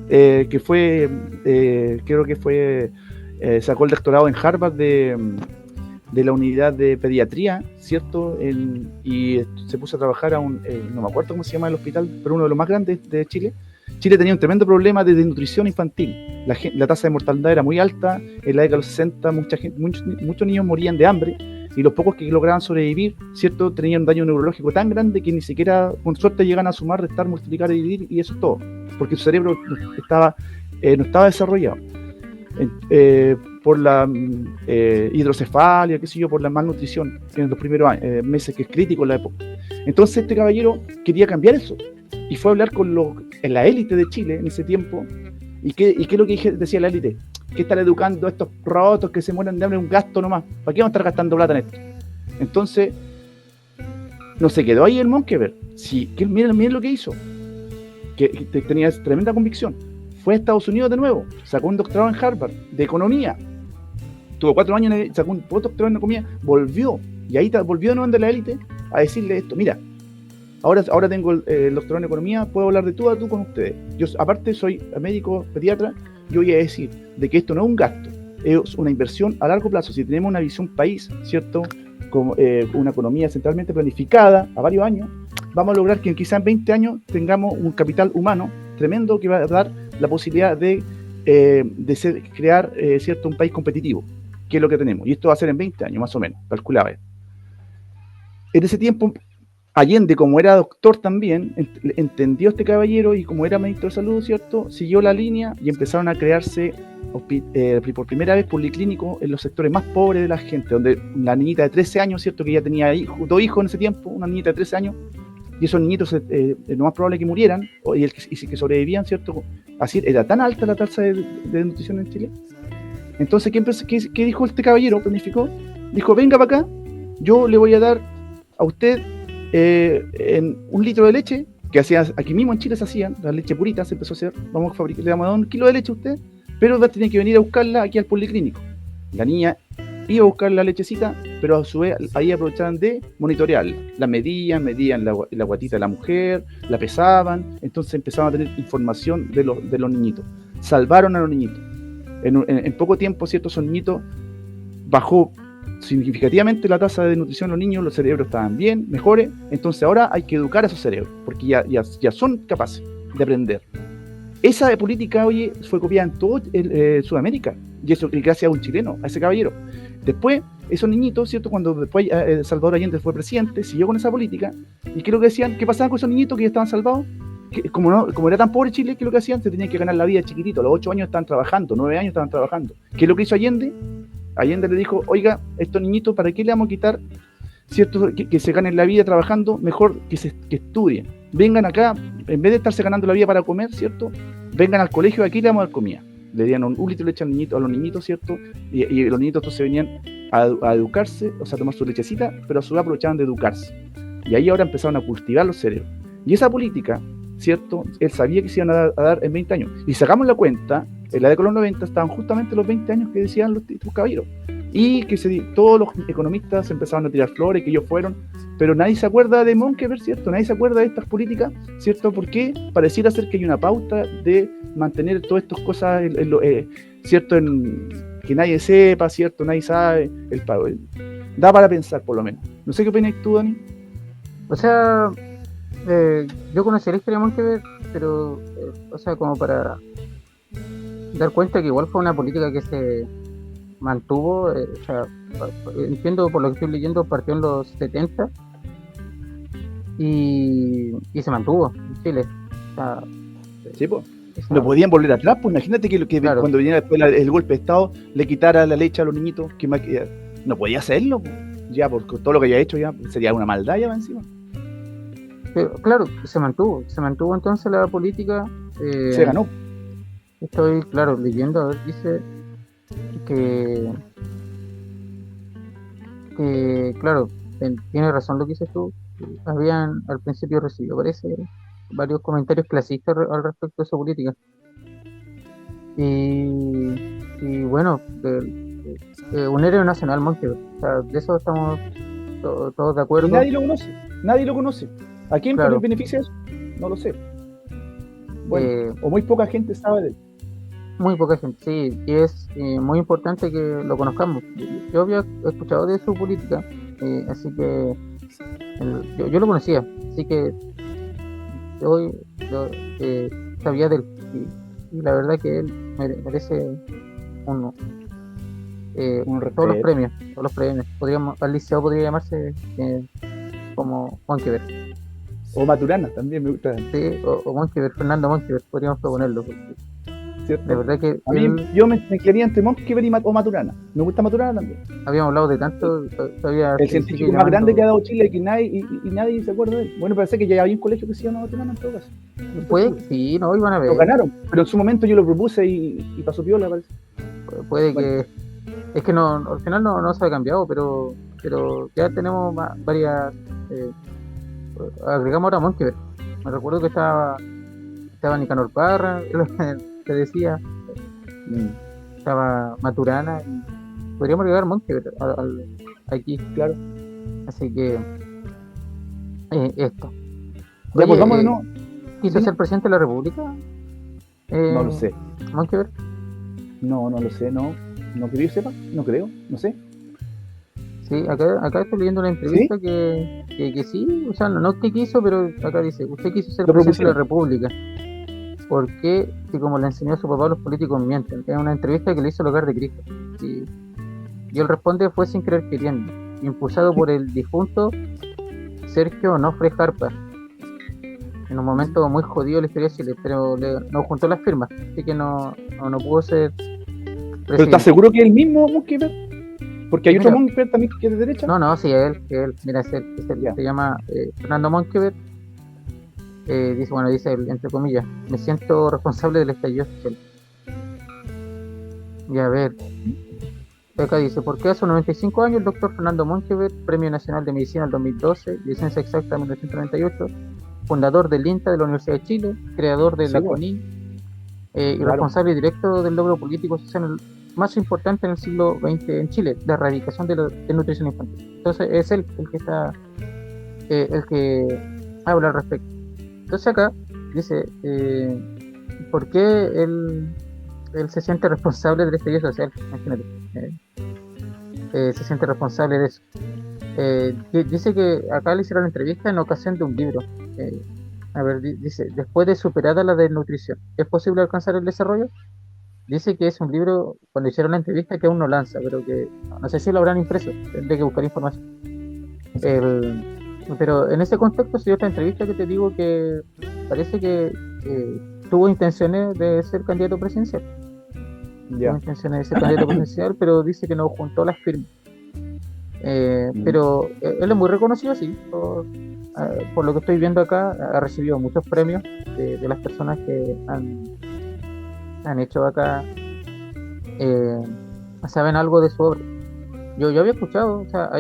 que fue, creo que fue, sacó el doctorado en Harvard de la unidad de pediatría, ¿cierto? Y se puso a trabajar no me acuerdo cómo se llama el hospital, pero uno de los más grandes de Chile. Chile tenía un tremendo problema de desnutrición infantil. La tasa de mortalidad era muy alta. En la década de los 60 muchos niños morían de hambre, y los pocos que lograban sobrevivir, ¿cierto?, tenían un daño neurológico tan grande que ni siquiera, con suerte, llegan a sumar, restar, multiplicar y dividir, y eso es todo, porque su cerebro no estaba desarrollado. Por la hidrocefalia, qué sé yo, por la malnutrición en los primeros meses, que es crítico en la época. Entonces este caballero quería cambiar eso, y fue a hablar con en la élite de Chile en ese tiempo. ¿Y qué es lo que decía la élite? Que estar educando a estos rotos que se mueren de hambre, un gasto nomás. ¿Para qué vamos a estar gastando plata en esto? Entonces, no se quedó ahí el Monkeberg. Sí, miren lo que hizo. Que tenía tremenda convicción. Fue a Estados Unidos de nuevo, sacó un doctorado en Harvard de economía. Tuvo 4 años, sacó un doctorado en economía, volvió. Y ahí volvió de nuevo de la élite a decirle esto: mira, ahora tengo el doctorado en economía, puedo hablar de tú a tú con ustedes. Yo, aparte, soy médico pediatra. Yo voy a decir de que esto no es un gasto, es una inversión a largo plazo. Si tenemos una visión país, ¿cierto?, como una economía centralmente planificada a varios años, vamos a lograr que quizás en 20 años tengamos un capital humano tremendo que va a dar la posibilidad de crear, ¿cierto?, un país competitivo, que es lo que tenemos. Y esto va a ser en 20 años, más o menos, calculaba. En ese tiempo, Allende, como era doctor también, entendió este caballero, y como era ministro de Salud, ¿cierto?, siguió la línea y empezaron a crearse por primera vez policlínicos en los sectores más pobres de la gente, donde la niñita de 13 años, ¿cierto?, que ya tenía 2 hijos en ese tiempo, una niñita de 13 años, y esos niñitos lo más probable que murieran, y que sobrevivían, ¿cierto? Así, era tan alta la tasa de desnutrición en Chile. Entonces, ¿qué dijo este caballero? Planificó, dijo, venga para acá, yo le voy a dar a usted en 1 litro de leche, que aquí mismo en Chile se hacían, la leche purita se empezó a hacer, vamos a fabricar, le vamos a dar 1 kilo de leche a usted, pero va a tener que venir a buscarla aquí al policlínico. La niña iba a buscar la lechecita, pero a su vez ahí aprovechaban de monitorearla. La medían la guatita de la mujer, la pesaban, entonces empezaban a tener información de los niñitos. Salvaron a los niñitos. En poco tiempo, ¿cierto? Esos niñitos bajó significativamente la tasa de nutrición de los niños, los cerebros estaban bien, mejores, entonces ahora hay que educar a esos cerebros, porque ya son capaces de aprender. Esa política, oye, fue copiada en todo Sudamérica, y eso gracias a un chileno, a ese caballero. Después, esos niñitos, ¿cierto? Cuando después Salvador Allende fue presidente, siguió con esa política, y ¿qué es lo que decían? ¿Qué pasaba con esos niñitos que ya estaban salvados? Como era tan pobre Chile, ¿qué es lo que hacían? Se tenían que ganar la vida chiquitito, a los 8 años estaban trabajando, 9 años estaban trabajando. ¿Qué es lo que hizo Allende? Allende le dijo, oiga, estos niñitos, ¿para qué le vamos a quitar, cierto, que se ganen la vida trabajando? Mejor que estudien. Vengan acá, en vez de estarse ganando la vida para comer, ¿cierto? Vengan al colegio, aquí le vamos a dar comida. Le dieron 1 litro de leche a los niñitos, ¿cierto? Y los niñitos entonces venían a educarse, o sea, a tomar su lechecita, pero a su vez aprovechaban de educarse. Y ahí ahora empezaron a cultivar los cerebros. Y esa política, ¿cierto? Él sabía que se iban a dar en 20 años. Y sacamos la cuenta, en la década de los 90 estaban justamente los 20 años que decían los caballeros. Y que todos los economistas empezaron a tirar flores, que ellos fueron, pero nadie se acuerda de Monkeberg, ¿cierto? Nadie se acuerda de estas políticas, ¿cierto? Porque pareciera ser que hay una pauta de mantener todas estas cosas, ¿cierto? Que nadie sepa, ¿cierto? Nadie sabe, el pago. Da para pensar, por lo menos. No sé qué opinas tú, Dani. O sea, yo conocí la historia de Monkeberg, pero, o sea, como para dar cuenta que igual fue una política que se mantuvo, o sea, entiendo por lo que estoy leyendo, partió en los 70 y se mantuvo en Chile. O sea, sí, pues. No podían volver atrás, pues imagínate que claro, cuando viniera después el golpe de Estado le quitara la leche a los niñitos, no podía hacerlo, pues. Ya por todo lo que haya hecho ya sería una maldad ya encima. Pero, claro, se mantuvo entonces la política. Se ganó. Estoy, claro, leyendo, a ver, dice que claro, tiene razón lo que dices tú. Habían al principio recibido, parece, varios comentarios clasistas al respecto de su política. Y bueno, un héroe nacional, Monkeberg. O sea, de eso estamos todos de acuerdo. Y nadie lo conoce. ¿A quién claro. beneficia eso? No lo sé. Bueno, o muy poca gente sabe de él. Muy poca gente, sí, y es muy importante que lo conozcamos. Yo había escuchado de su política, así que yo lo conocía, así que hoy sabía de él, y la verdad que él merece todos los premios. Al liceo podría llamarse como Monkeberg. O Maturana, también me gusta. Sí, o Monkeberg, Fernando Monkeberg, podríamos proponerlo. ¿Cierto? De verdad que a mí, yo me quedaría entre Monkeberg o Maturana. Me gusta Maturana también. Habíamos hablado de tanto, todavía el científico más grande que ha dado Chile y nadie se acuerda de él. Bueno, parece que ya había un colegio que se llama Maturana en todo caso. Puede, sí, no, iban a ver. Lo ganaron, pero en su momento yo lo propuse y pasó piola, parece. Puede que es que no, al final no se ha cambiado, pero ya tenemos varias. Agregamos ahora Monkeberg. Me recuerdo que estaba Nicanor Parra, te decía, estaba Maturana, y podríamos agregar Monkeberg aquí, claro. Así que esto. Ya, pues vamos de nuevo. ¿Quiso ser presidente de la República? No lo sé. ¿Monkeberg? No lo sé, no que yo sepa, no creo, no sé. Sí, acá estoy leyendo una entrevista. ¿Sí? que sí, o sea, no que quiso, pero acá dice, usted quiso ser presidente de la República. ¿Por qué? Si como le enseñó a su papá, los políticos mienten. Es una entrevista que le hizo el Hogar de Cristo. Y él responde, fue sin querer queriendo, impulsado por el difunto Sergio Onofre Jarpa, en un momento muy jodido de la historia de Chile, pero nos juntó las firmas, así que no pudo ser presidente. ¿Pero estás seguro que es el mismo Monkeberg? Porque hay otro Monkeberg también que es de derecha. No, sí, él. Mira, es él, se llama Fernando Monkeberg. dice entre comillas, me siento responsable del estallido social. Y a ver, acá dice, ¿por qué hace 95 años el doctor Fernando Monkeberg, Premio Nacional de Medicina del 2012, licencia exacta 1998, fundador del INTA de la Universidad de Chile, creador de Sí, la pues, CONIN, y claro. responsable directo del logro político social más importante en el siglo XX en Chile, la erradicación de la desnutrición infantil. Entonces es él el que está, el que habla al respecto. Entonces acá dice, ¿por qué él se siente responsable del estallido social? Imagínate, se siente responsable de eso. Dice que acá le hicieron la entrevista en ocasión de un libro. Eh, a ver, dice, después de superada la desnutrición, ¿es posible alcanzar el desarrollo? Dice que es un libro, cuando hicieron la entrevista, que aún no lanza, pero que no sé si lo habrán impreso, tendré que buscar información. El- pero en ese contexto se dio otra entrevista que te digo que parece que tuvo intenciones de ser candidato presidencial. Tuvo Ya. intenciones de ser candidato presidencial, pero dice que no juntó las firmas. Mm. Pero él es muy reconocido, sí. Por lo que estoy viendo acá, ha recibido muchos premios de las personas que han hecho acá, eh, saben algo de su obra. Yo había escuchado, o sea,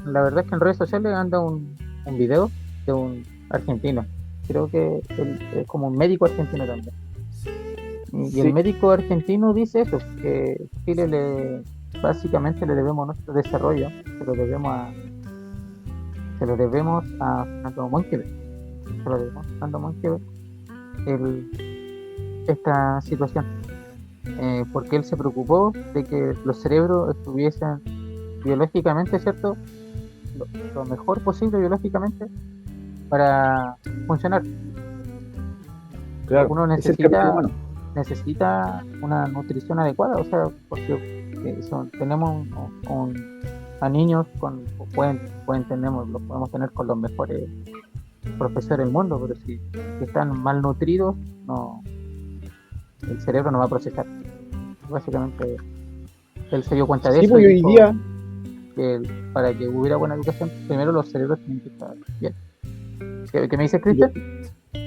la verdad es que en redes sociales anda un video de un argentino. Creo que él es como un médico argentino también. Y el Sí, médico argentino dice eso, que Chile básicamente le debemos nuestro desarrollo, se lo debemos a, se lo debemos a Fernando Monkeberg, se lo debemos a Fernando Monkeberg, esta situación, porque él se preocupó de que los cerebros estuviesen biológicamente, ¿cierto? Lo, lo mejor posible biológicamente para funcionar. claro. Uno Es el capital necesita humano. necesita una nutrición adecuada, o sea, porque tenemos a niños los podemos tener con los mejores profesores del mundo, pero si están malnutridos, no, el cerebro no va a procesar. Básicamente, él se dio cuenta de Sí, eso y pues hoy dijo día, que para que hubiera buena educación, primero los cerebros tienen que estar bien. ¿Qué me dice Cristian?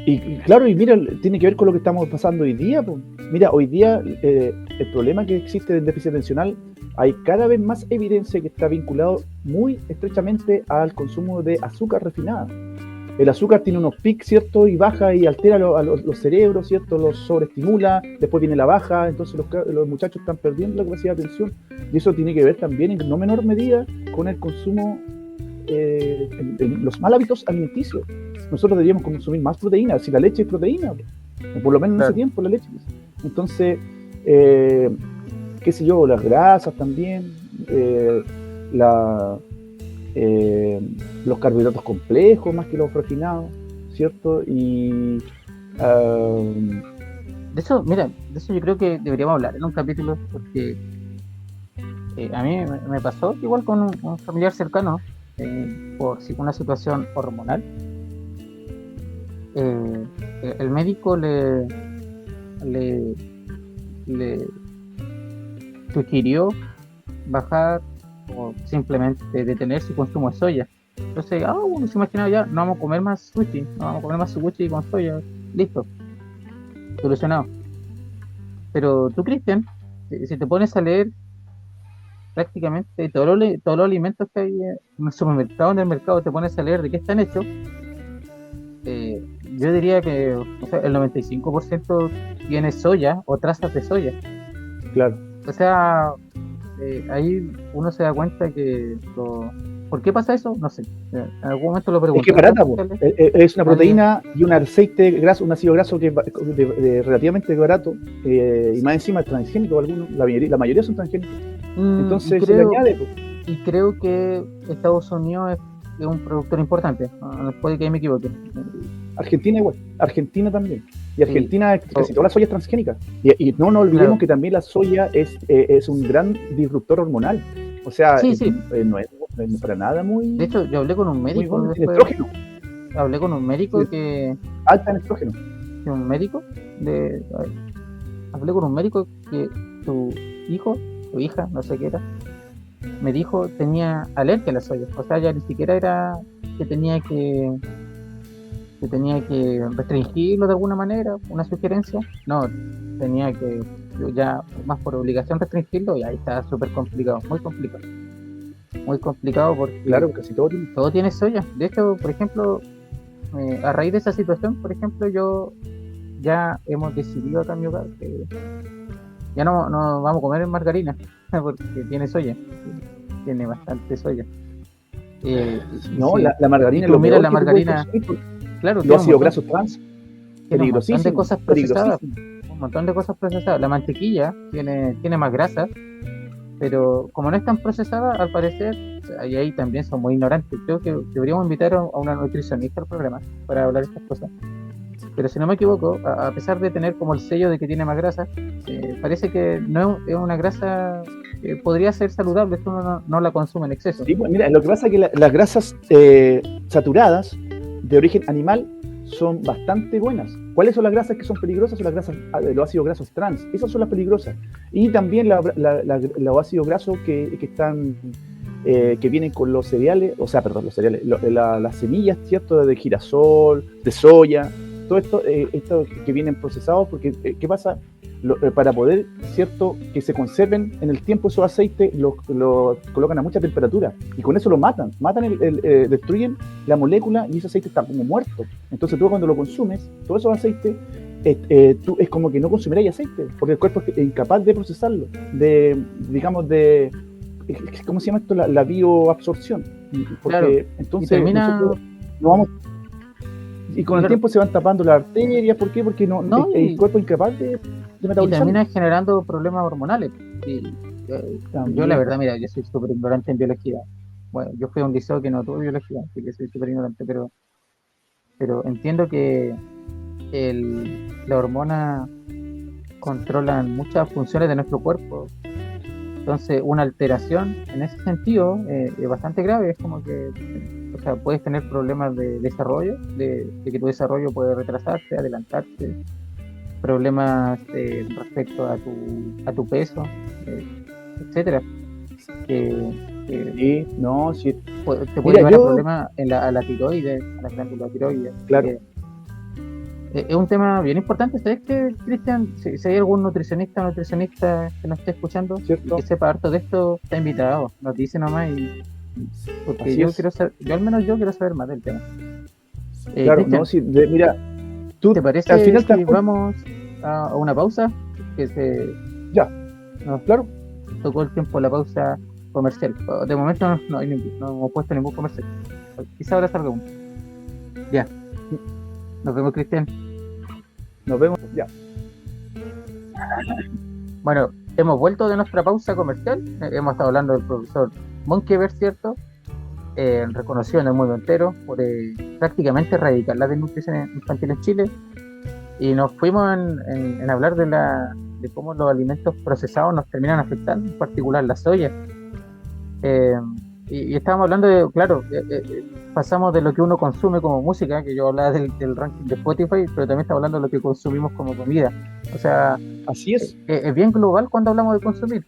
y claro, y mira, tiene que ver con lo que estamos pasando hoy día, pues. Mira, hoy día el problema que existe del déficit atencional, hay cada vez más evidencia que está vinculado muy estrechamente al consumo de azúcar refinada. El azúcar tiene unos pics, ¿cierto? Y baja y altera los cerebros, ¿cierto? Los sobreestimula, después viene la baja, entonces los muchachos están perdiendo la capacidad de atención. Y eso tiene que ver también, en no menor medida, con el consumo, en los mal hábitos alimenticios. Nosotros deberíamos consumir más proteína, si la leche es proteína, o por lo menos en ese Claro. tiempo la leche. Entonces, eh, qué sé yo, las grasas también, la, eh, los carbohidratos complejos más que los refinados, ¿cierto? Y De eso, mira, de eso yo creo que deberíamos hablar en un capítulo, porque a mí me pasó igual con un familiar cercano, por una situación hormonal. El médico le, le sugirió bajar o simplemente detener su consumo de soya. Entonces, uno se imaginaba ya, no vamos a comer más sushi, no vamos a comer más sushi con soya, listo, solucionado. Pero tú, Cristian, si te pones a leer prácticamente todos los alimentos que hay en el supermercado, en el mercado, te pones a leer de qué están hechos, yo diría que, o sea, el 95% tiene soya o trazas de soya. claro. O sea, ahí uno se da cuenta ¿por qué pasa eso? No sé. En algún momento lo Es que es pregunté en redes barata, po. sociales. Es una Nadie. proteína y un aceite graso, un ácido graso que es relativamente barato, y más encima es transgénico algunos, la mayoría son transgénicos. Y Entonces se le creo, añade, po. creo que Estados Unidos es un productor importante. Puede que me equivoque. Argentina igual, Argentina también. Y Sí, Argentina, casi toda la soya es transgénica. Y no nos olvidemos claro. que también la soya es un gran disruptor hormonal. O sea, Sí, sí. no es para nada De muy, hecho, yo hablé con un muy médico bueno. Tiene después. estrógeno, Hablé con un médico tiene alta en estrógeno. un médico de, hablé con un médico que su hijo, su hija, no sé qué era, me dijo tenía alergia a la soya. O sea, ya ni siquiera era que tenía que tenía que restringirlo de alguna manera, una sugerencia. No, tenía que ya más por obligación restringirlo y ahí está súper complicado, muy complicado porque Claro, casi todo tiene. todo tiene soya. De hecho, por ejemplo, a raíz de esa situación, por ejemplo, yo ya hemos decidido acá en mi hogar que ya no vamos a comer en margarina porque tiene soya, tiene bastante soya. Y No, si la y margarina es tú lo miras peor la que tú puedes margarina, consumir, porque claro, los ácidos grasos trans, tiene un montón de peligrosísimo, cosas procesadas, peligrosísimo. un montón de cosas procesadas. La mantequilla tiene más grasa, pero como no es tan procesada, al parecer, ahí también son muy ignorantes. Creo que deberíamos invitar a una nutricionista al programa para hablar de estas cosas. Pero si no me equivoco, a pesar de tener como el sello de que tiene más grasa, parece que no es una grasa que podría ser saludable si uno no la consume en exceso. Sí, pues, mira, lo que pasa es que las grasas saturadas de origen animal son bastante buenas. ¿Cuáles son las grasas que son peligrosas? Son las grasas de los ácidos grasos trans. Esas son las peligrosas. Y también los ácidos grasos que están que vienen con los cereales, o sea, perdón, los cereales, las semillas, ¿cierto? De girasol, de soya, todo esto que vienen procesados, porque ¿qué pasa? Para poder, ¿cierto?, que se conserven en el tiempo esos aceites, los colocan a mucha temperatura y con eso lo matan, destruyen la molécula y ese aceite está como muerto. Entonces tú cuando lo consumes, todos esos aceites, tú es como que no consumirías aceite, porque el cuerpo es incapaz de procesarlo, ¿cómo se llama esto? La bioabsorción. Porque Claro, entonces termina, nosotros no vamos. Y con el claro, tiempo se van tapando las arterias. ¿Por qué? Porque no, el cuerpo es incapaz de y metabolizarlo. termina generando problemas hormonales. Y, yo la También. verdad, mira, yo soy súper ignorante en biología. Bueno, yo fui a un liceo que no tuvo biología, así que soy súper ignorante, pero entiendo que la hormona controlan muchas funciones de nuestro cuerpo. Entonces, una alteración en ese sentido es bastante grave. Es como que, o sea, puedes tener problemas de desarrollo, de que tu desarrollo puede retrasarse, adelantarse, problemas respecto a tu peso, eh, etcétera. Que, que Sí, no, sí. te puede Mira, llevar a yo, problemas a la tiroides, a la glándula tiroides. Así claro, que, es un tema bien importante. ¿Sabes qué, Cristian? Si hay algún nutricionista o nutricionista que nos esté escuchando y que ¿cierto? sepa harto de esto, está invitado. Nos dice nomás porque Así yo es. quiero saber, yo al menos yo quiero saber más del tema. Claro, no, Cristian, sí. Mira, tú ¿te al parece final te si das cuenta. vamos a una pausa? Que Ya, nos claro. tocó el tiempo la pausa comercial. De momento no hemos puesto ningún comercial. Quizá ahora salga uno. Ya, nos vemos, Cristian. Nos vemos. Ya. Bueno, hemos vuelto de nuestra pausa comercial. Hemos estado hablando del profesor Monkever, ¿cierto? Reconocido en el mundo entero por prácticamente erradicar la desnutrición infantil en Chile. Y nos fuimos en hablar de cómo los alimentos procesados nos terminan afectando, en particular la soya. Eh, y estábamos hablando de, claro, pasamos de lo que uno consume como música, que yo hablaba del ranking de Spotify, pero también estamos hablando de lo que consumimos como comida. O sea, Así es. es bien global cuando hablamos de consumir.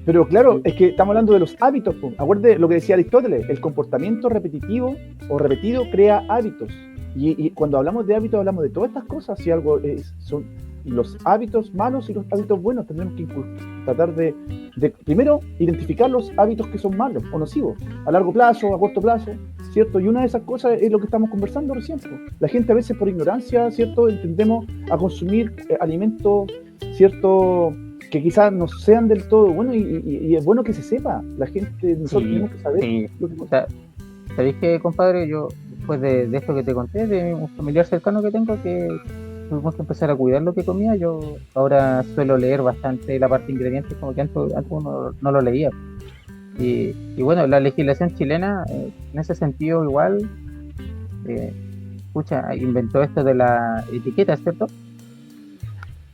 Pero claro, Y, es que estamos hablando de los hábitos. Po. Acuérdate lo que decía Aristóteles, el comportamiento repetitivo o repetido crea hábitos. Y cuando hablamos de hábitos, hablamos de todas estas cosas. Si algo son los hábitos malos y los hábitos buenos, tenemos que tratar de primero identificar los hábitos que son malos o nocivos, a largo plazo, a corto plazo, ¿cierto? Y una de esas cosas es lo que estamos conversando recién. Po. La gente a veces por ignorancia, ¿cierto? Tendemos a consumir alimentos, ¿cierto?, que quizás no sean del todo buenos y es bueno que se sepa. La gente, nosotros sí, tenemos que saber sí. lo que ¿Sabéis qué, compadre? Yo, después de esto que te conté, de un familiar cercano que tengo, que tuvimos que empezar a cuidar lo que comía, yo ahora suelo leer bastante la parte de ingredientes, como que antes uno no lo leía. Y bueno, la legislación chilena, en ese sentido, igual, eh, escucha, inventó esto de la etiqueta, ¿cierto?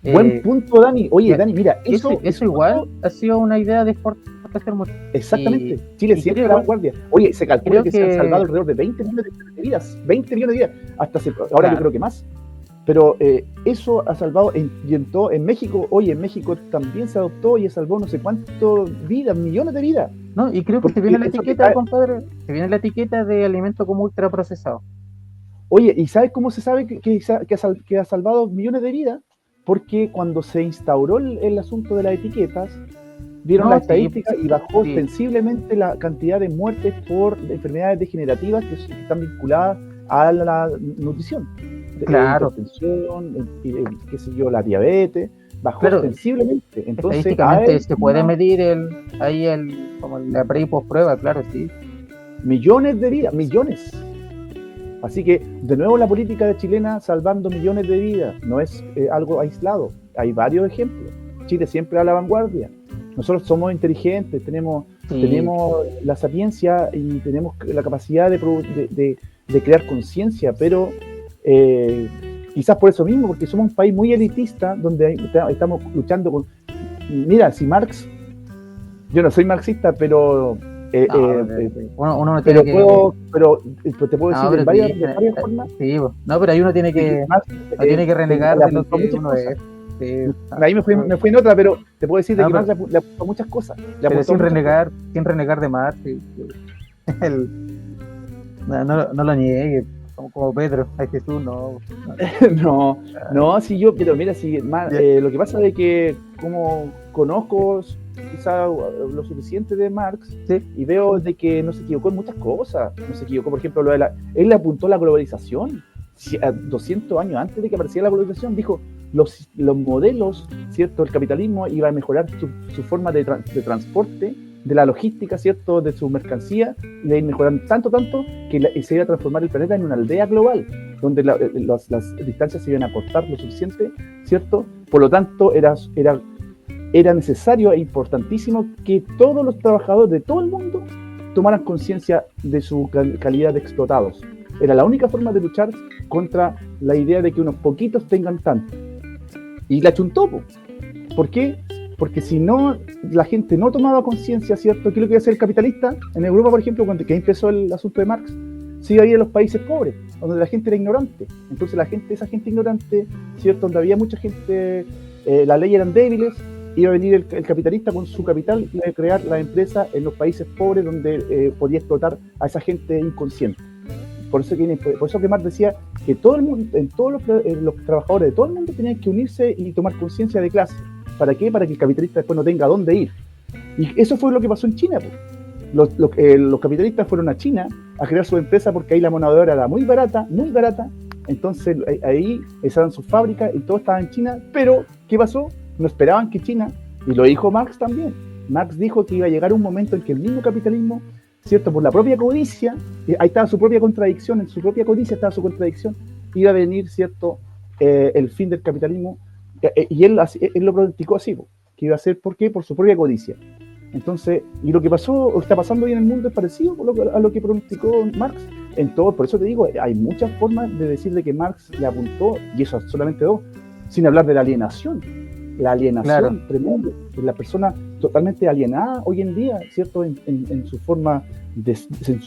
Buen Eh, punto, Dani. Oye, ya, Dani, mira, eso igual ha sido una idea de exportación mucho. exactamente. Y, Chile y siempre a la creo, vanguardia. Oye, se calcula creo que se han salvado que alrededor de 20 millones de vidas. 20 millones de vidas. Ahora yo claro. creo que más. Pero eso ha salvado, en México, oye, en México también se adoptó y salvó no sé cuántas vidas, millones de vidas. No, y creo que se Porque viene la eso que etiqueta, compadre, se viene la etiqueta de alimento como ultraprocesado. Oye, ¿y sabes cómo se sabe que ha salvado millones de vidas? Porque cuando se instauró el asunto de las etiquetas, vieron la No, sí, estadística y bajó sí, sensiblemente la cantidad de muertes por enfermedades degenerativas que están vinculadas a la nutrición. claro. Hipertensión, qué sé yo, la diabetes, bajó Claro, sensiblemente. Entonces, estadísticamente se puede medir como la pre y post prueba, claro, sí. millones de vidas, millones. Así que, de nuevo, la política de chilena salvando millones de vidas, no es algo aislado, hay varios ejemplos. Chile siempre a la vanguardia. Nosotros somos inteligentes, tenemos Sí, la sapiencia y tenemos la capacidad de crear conciencia, pero quizás por eso mismo, porque somos un país muy elitista, donde estamos luchando con... Mira, si Marx, yo no soy marxista, pero no, uno no tiene pero que. te puedo No, decir pero de varias formas sí, no, pero ahí uno tiene de que que, Marx no tiene que renegar le de lo apuntó a que muchas uno cosas. es. Sí, Ahí me fui en otra, pero te puedo decir de no, que Marx pero, le apuntó a muchas cosas. Le pero apuntó a muchas cosas. sin renegar de Marx, sí, sí. El- no lo niegue, como Pedro, a Jesús, no. No, Ah, no, si yo, pero mira, si ya, lo que pasa es que como conozco quizá lo suficiente de Marx sí, y veo de que no se equivocó en muchas cosas. No se equivocó, por ejemplo, él le apuntó a la globalización. A 200 años antes de que apareciera la globalización, dijo los modelos, ¿cierto? El capitalismo iba a mejorar su forma de transporte, de la logística, ¿cierto? De su mercancía, y de ir mejorando tanto que se iba a transformar el planeta en una aldea global, donde las distancias se iban a cortar lo suficiente, ¿cierto? Por lo tanto, era necesario e importantísimo que todos los trabajadores de todo el mundo tomaran conciencia de su calidad de explotados. Era la única forma de luchar contra la idea de que unos poquitos tengan tanto. Y la chuntó. ¿Por qué? Porque si no, la gente no tomaba conciencia, ¿cierto? ¿Qué es lo que iba a hacer el capitalista? En Europa, por ejemplo, cuando empezó el asunto de Marx, se iba a ir a los países pobres, donde la gente era ignorante. Entonces esa gente ignorante, ¿cierto? Donde había mucha gente, las leyes eran débiles, iba a venir el capitalista con su capital y iba a crear la empresa en los países pobres donde podía explotar a esa gente inconsciente. Por eso que Marx decía que todo el mundo, todos los trabajadores de todo el mundo tenían que unirse y tomar conciencia de clase. ¿Para qué? Para que el capitalista después no tenga dónde ir. Y eso fue lo que pasó en China. Pues. Los capitalistas fueron a China a crear su empresa porque ahí la mano de obra era muy barata. Entonces ahí estaban sus fábricas y todo estaba en China. Pero, ¿qué pasó? No esperaban que China, y lo dijo Marx también. Marx dijo que iba a llegar un momento en que el mismo capitalismo, ¿cierto? Por la propia codicia, ahí estaba su propia contradicción, en su propia codicia estaba su contradicción, iba a venir, ¿cierto? El fin del capitalismo. Y él lo practicó así, que iba a ser, ¿por qué? Por su propia codicia. Entonces, y lo que pasó, o está pasando hoy en el mundo es parecido a lo que pronosticó Marx. En todo, por eso te digo, hay muchas formas de decir de que Marx le apuntó, y eso solamente dos, sin hablar de la alienación. La alienación claro, tremenda, la persona totalmente alienada hoy en día, ¿cierto? En su forma,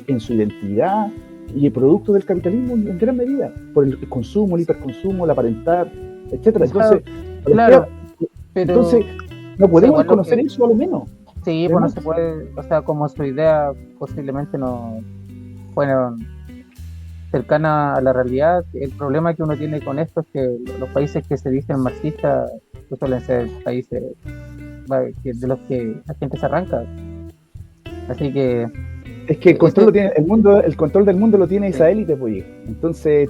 en su identidad, y el producto del capitalismo en gran medida, por el consumo, el hiperconsumo, el aparentar, etcétera. claro, Entonces, claro, pero entonces no o sea, podemos igual lo desconocer que, eso a lo menos sí, de pues no se Marx. puede, o sea, como su idea posiblemente no fueron cercana a la realidad. El problema que uno tiene con esto es que los países que se dicen marxistas pues, suelen ser países de los que la gente se arranca. Así que Es que el control este, lo tiene el control del mundo lo tiene sí, esa élite, pues. Entonces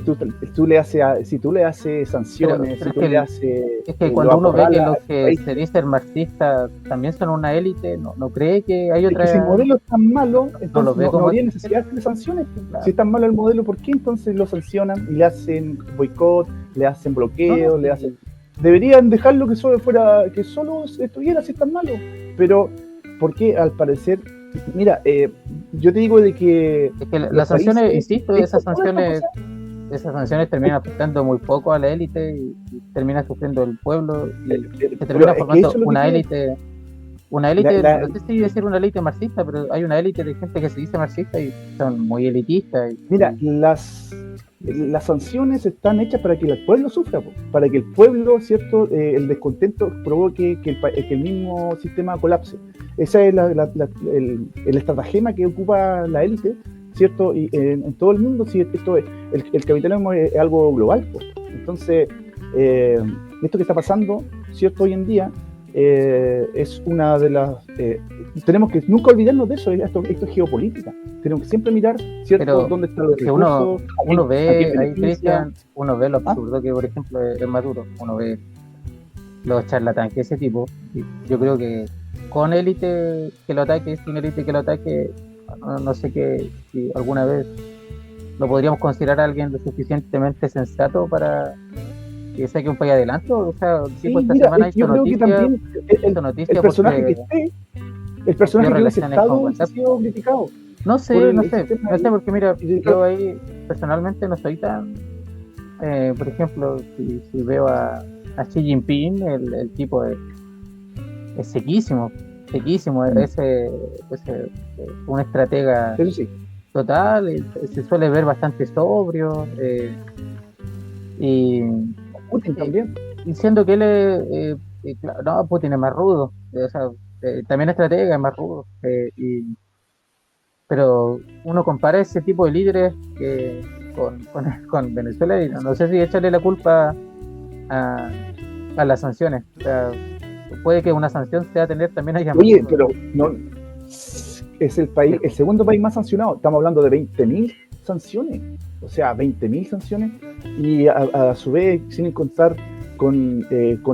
tú le haces, si tú le haces sanciones, pero si tú le haces, es que lo cuando uno ve que acorralas los al que país. se dicen marxistas también son una élite, no cree que hay Es que si el otra, modelo es tan malo, no lo entonces ve no como habría necesidad de sanciones. Pues. Si claro. es tan malo el modelo, ¿por qué entonces lo sancionan y le hacen boicot, le hacen No, bloqueo, le hacen... sí, Deberían dejarlo que solo estuviera si es tan malo. Pero, ¿por qué? Al parecer, mira, yo te digo de que es que los las sanciones, países, insisto, todas estas cosas, esas sanciones terminan afectando muy poco a la élite y termina sufriendo el pueblo y se pero termina es que eso formando es lo que tiene. una La, élite, la, no sé si decir una élite marxista, pero hay una élite de gente que se dice marxista y son muy elitistas Mira, las sanciones están hechas para que el pueblo sufra, po, para que el pueblo, ¿cierto? El descontento provoque que el mismo sistema colapse. Esa es el estratagema que ocupa la élite, ¿cierto? Y en todo el mundo, sí, el capitalismo es algo global, pues. Entonces, esto que está pasando, ¿cierto? Hoy en día, es una de las... tenemos que nunca olvidarnos de eso, esto es geopolítica. Tenemos que siempre mirar, ¿cierto? Pero dónde están los que recursos, uno a quién ve ahí, beneficia. Cristian, uno ve lo absurdo que, por ejemplo, es Maduro. Uno ve los charlatanes que ese tipo. Y yo creo que con élite que lo ataque, sin élite que lo ataque, no sé qué, si alguna vez lo podríamos considerar a alguien lo suficientemente sensato para que saque un país adelante. O sea, el tipo Sí, esta mira, semana yo creo que también el personaje que esté, el personaje que hubiese estado hubiese sido criticado. No sé, no sé, porque mira, yo ahí personalmente no soy tan, por ejemplo, si veo a Xi Jinping, el tipo es sequísimo, ese un estratega eso sí. total, se suele ver bastante sobrio, y Putin también. diciendo que él claro, no, Putin es más rudo, o sea, también estratega es más rudo, pero uno compara ese tipo de líderes con Venezuela y no sé si echarle la culpa a, a las sanciones. O sea, puede que una sanción sea tener también a Maduro. Oye, pero no es el segundo país más sancionado. Estamos hablando de 20.000 sanciones. O sea, 20.000 sanciones y a su vez, sin contar con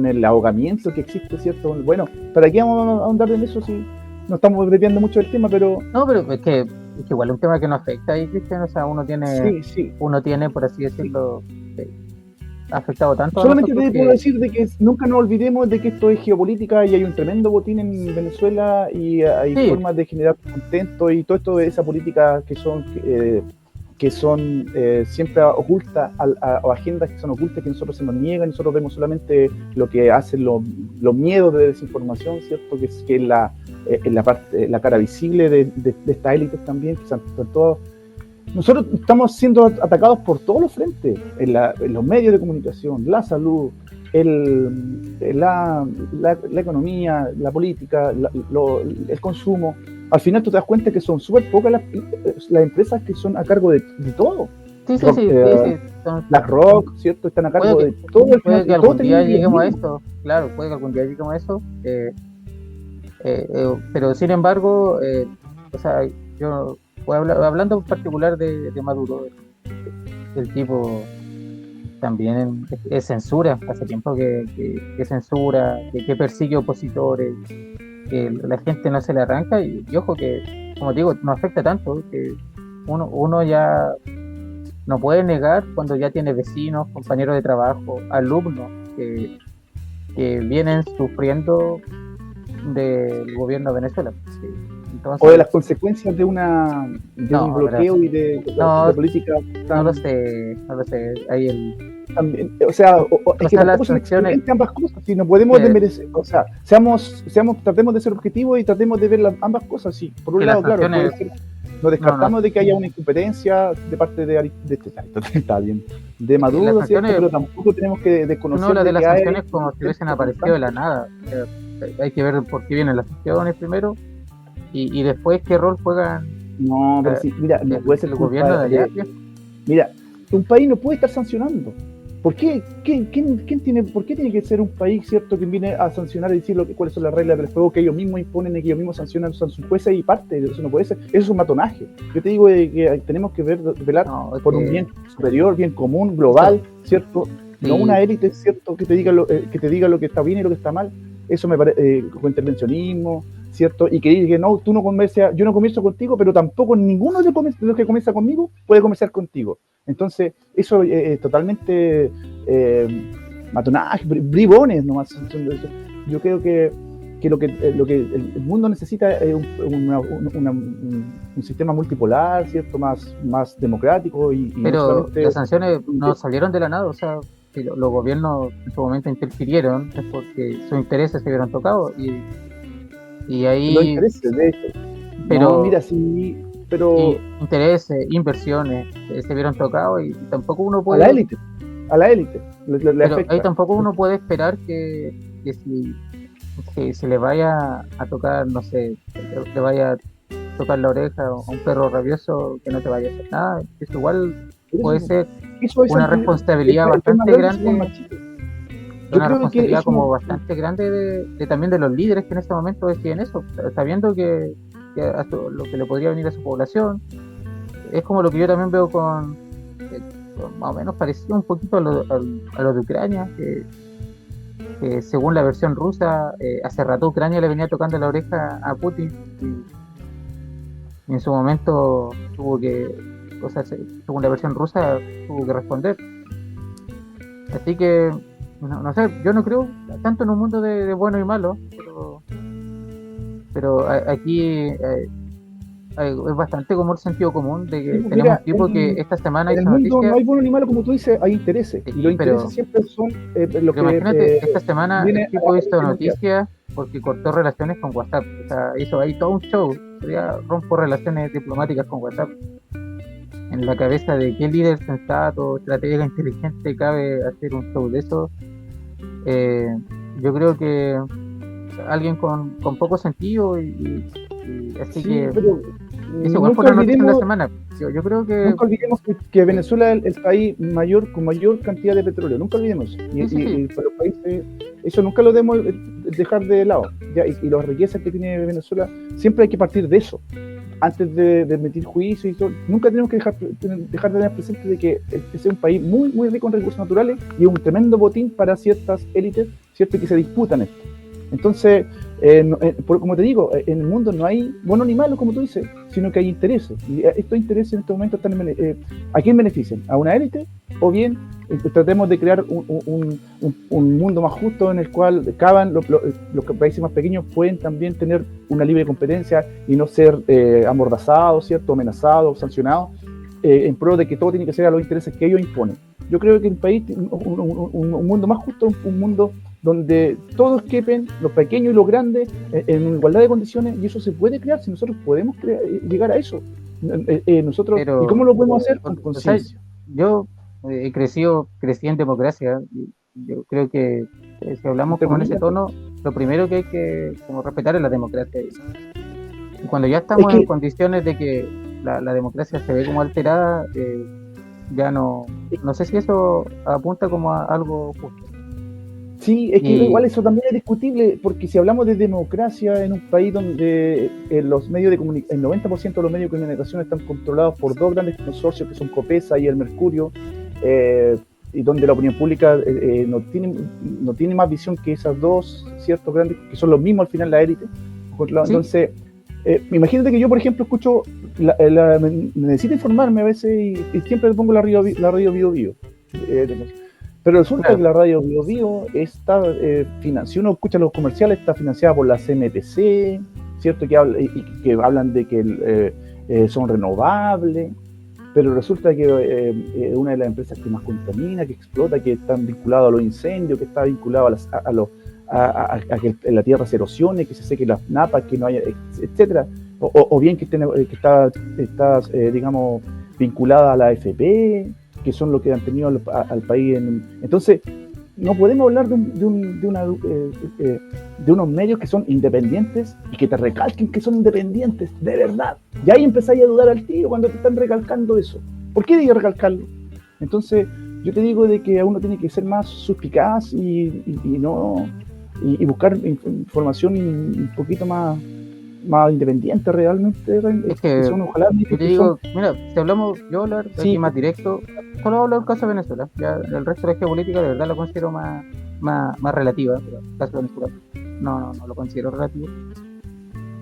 el ahogamiento que existe, ¿cierto? Bueno, ¿para qué vamos a ahondar en eso si no estamos desviando mucho del tema? Pero no, pero es que igual es un tema que nos afecta ahí, Cristian. O sea, uno tiene, por así decirlo, afectado tanto. Solamente te puedo decir de que nunca nos olvidemos de que esto es geopolítica y hay un tremendo botín en Venezuela y hay formas de generar contento y todo esto de esa política que son siempre ocultas o agendas que son ocultas que nosotros se nos niegan. Nosotros vemos solamente lo que hacen los miedos de desinformación, ¿cierto? Que es la cara visible de estas élites también, que están todos. Nosotros estamos siendo atacados por todos los frentes, en los medios de comunicación, la salud, la economía, la política, el consumo. Al final tú te das cuenta que son súper pocas las empresas que son a cargo de todo. Sí. Las Rock, ¿cierto? Están a cargo de todo. Puede que algún día lleguemos a esto, claro, puede que algún día lleguemos a eso. Pero sin embargo, o sea, yo hablando en particular de Maduro, el tipo también es censura, hace tiempo que censura, que persigue opositores, que la gente no se le arranca y ojo que, como digo, no afecta tanto, que uno ya no puede negar cuando ya tiene vecinos, compañeros de trabajo, alumnos que vienen sufriendo del gobierno de Venezuela. Sí. Entonces, o de las consecuencias de un bloqueo y de política. No lo sé. Ahí también, o sea, es que tampoco son excelentes ambas cosas, si no podemos desmerecer, o sea, tratemos de ser objetivos y tratemos de ver ambas cosas. Sí, por un lado, claro, no descartamos de que haya una incompetencia de parte de Maduro, ¿cierto? Pero tampoco tenemos que desconocer de las sanciones como si hubiesen aparecido de la nada. Hay que ver por qué vienen las sanciones primero y después qué rol juegan. No, pero sí, mira, no puede ser el gobierno de allá. Mira, un país no puede estar sancionando. ¿Por qué? ¿Por qué tiene que ser un país, cierto, que viene a sancionar y decir cuáles son las reglas del juego que ellos mismos imponen y que ellos mismos sancionan? Son sus jueces y parte. Eso no puede ser. Eso es un matonaje. Yo te digo que tenemos que velar por un bien superior, bien común, global, ¿cierto? Sí. No una élite, ¿cierto? Que te diga lo que está bien y lo que está mal. Eso me parece con intervencionismo, ¿cierto? Y que diga que no, yo no comercio contigo, pero tampoco ninguno de los que comercia conmigo puede comerciar contigo. Entonces, eso es totalmente matonaje, bribones nomás. Yo creo que lo que el mundo necesita es un sistema multipolar, ¿cierto? Más democrático pero las sanciones no salieron de la nada, o sea, si los gobiernos en su momento interfirieron es porque sus intereses se vieron tocados y ahí los intereses de hecho. Pero no, mira, sí, pero intereses, inversiones se vieron tocados y tampoco uno puede a la élite pero afecta. Ahí tampoco uno puede esperar que si se le vaya a tocar, no sé, le vaya tocar la oreja a un perro rabioso que no te vaya a hacer nada. Eso igual puede ser una responsabilidad bastante grande, una responsabilidad como bastante grande de también de los líderes que en este momento deciden eso, sabiendo que lo que le podría venir a su población. Es como lo que yo también veo más o menos parecido un poquito a lo de Ucrania, que según la versión rusa, hace rato Ucrania le venía tocando la oreja a Putin y en su momento según la versión rusa, tuvo que responder. Así que, no sé, yo no creo tanto en un mundo de bueno y malo, pero aquí es bastante como el sentido común de que tenemos un tipo que esta semana en hizo el mundo noticias. no hay bueno ni malo, como tú dices, hay intereses. Sí, y los intereses siempre son lo que. Imagínate, esta semana el tipo hizo noticias porque cortó relaciones con WhatsApp. O sea, hizo ahí todo un show. Ya rompo relaciones diplomáticas con WhatsApp. En la cabeza de qué líder sensato, estratega inteligente cabe hacer un show de eso. Yo creo que alguien con poco sentido y así Sí, que pero eso igual fue una noticia de la semana. Yo creo que nunca olvidemos que Venezuela es el país con mayor cantidad de petróleo. Nunca olvidemos eso. Sí. Y para los países, eso nunca lo debemos dejar de lado. Y las riquezas que tiene Venezuela, siempre hay que partir de eso. Antes de emitir juicios y todo, nunca tenemos que dejar de tener presente de que es un país muy, muy rico en recursos naturales y es un tremendo botín para ciertas élites, ¿cierto?, que se disputan esto. Entonces, como te digo, en el mundo no hay bueno ni malo, como tú dices, sino que hay intereses. Y estos intereses en este momento están ¿a quién benefician? ¿A una élite? ¿O bien tratemos de crear un mundo más justo en el cual los países más pequeños pueden también tener una libre competencia y no ser amordazados, ¿cierto?, amenazados, sancionados, en pro de que todo tiene que ser a los intereses que ellos imponen? Yo creo que el país, un mundo más justo, un mundo donde todos quepen, los pequeños y los grandes, en igualdad de condiciones, y eso se puede crear si nosotros podemos llegar a eso. Nosotros, ¿y cómo lo podemos hacer? Con conciencia. Yo crecí en democracia. Yo creo que si hablamos como en ese tono, lo primero que hay que como respetar es la democracia. Y cuando ya estamos en condiciones de que la democracia se ve como alterada, ya no sé si eso apunta como a algo justo. Sí, es que igual eso también es discutible, porque si hablamos de democracia en un país donde los medios de comunicación, el 90% de los medios de comunicación están controlados por dos grandes consorcios que son Copesa y el Mercurio, y donde la opinión pública no tiene más visión que esas dos ciertos grandes, que son los mismos al final la élite. Entonces, imagínate que yo, por ejemplo, escucho, necesito informarme a veces y siempre pongo la radio Bio Bio. Pero resulta que la radio Bio Bio está si uno escucha los comerciales, está financiada por la CNPC, ¿cierto? Que hablan de que son renovables, pero resulta que una de las empresas que más contamina, que explota, que está vinculado a los incendios, que está vinculado a que la tierra se erosione, que se seque las napas, que no haya, etcétera, o bien que está digamos, vinculada a la AFP, que son los que han tenido al país. Entonces, no podemos hablar de unos medios que son independientes y que te recalquen que son independientes, de verdad. Y ahí empezáis a dudar al tiro cuando te están recalcando eso. ¿Por qué debes recalcarlo? Entonces, yo te digo de que uno tiene que ser más suspicaz y buscar información un poquito más independiente realmente. Es que ojalá yo te digo, mira, si hablamos, yo voy a hablar aquí más directo, solo hablo del caso de Venezuela. Ya el resto de la geopolítica de verdad lo considero más relativa, pero el caso de Venezuela no lo considero relativo.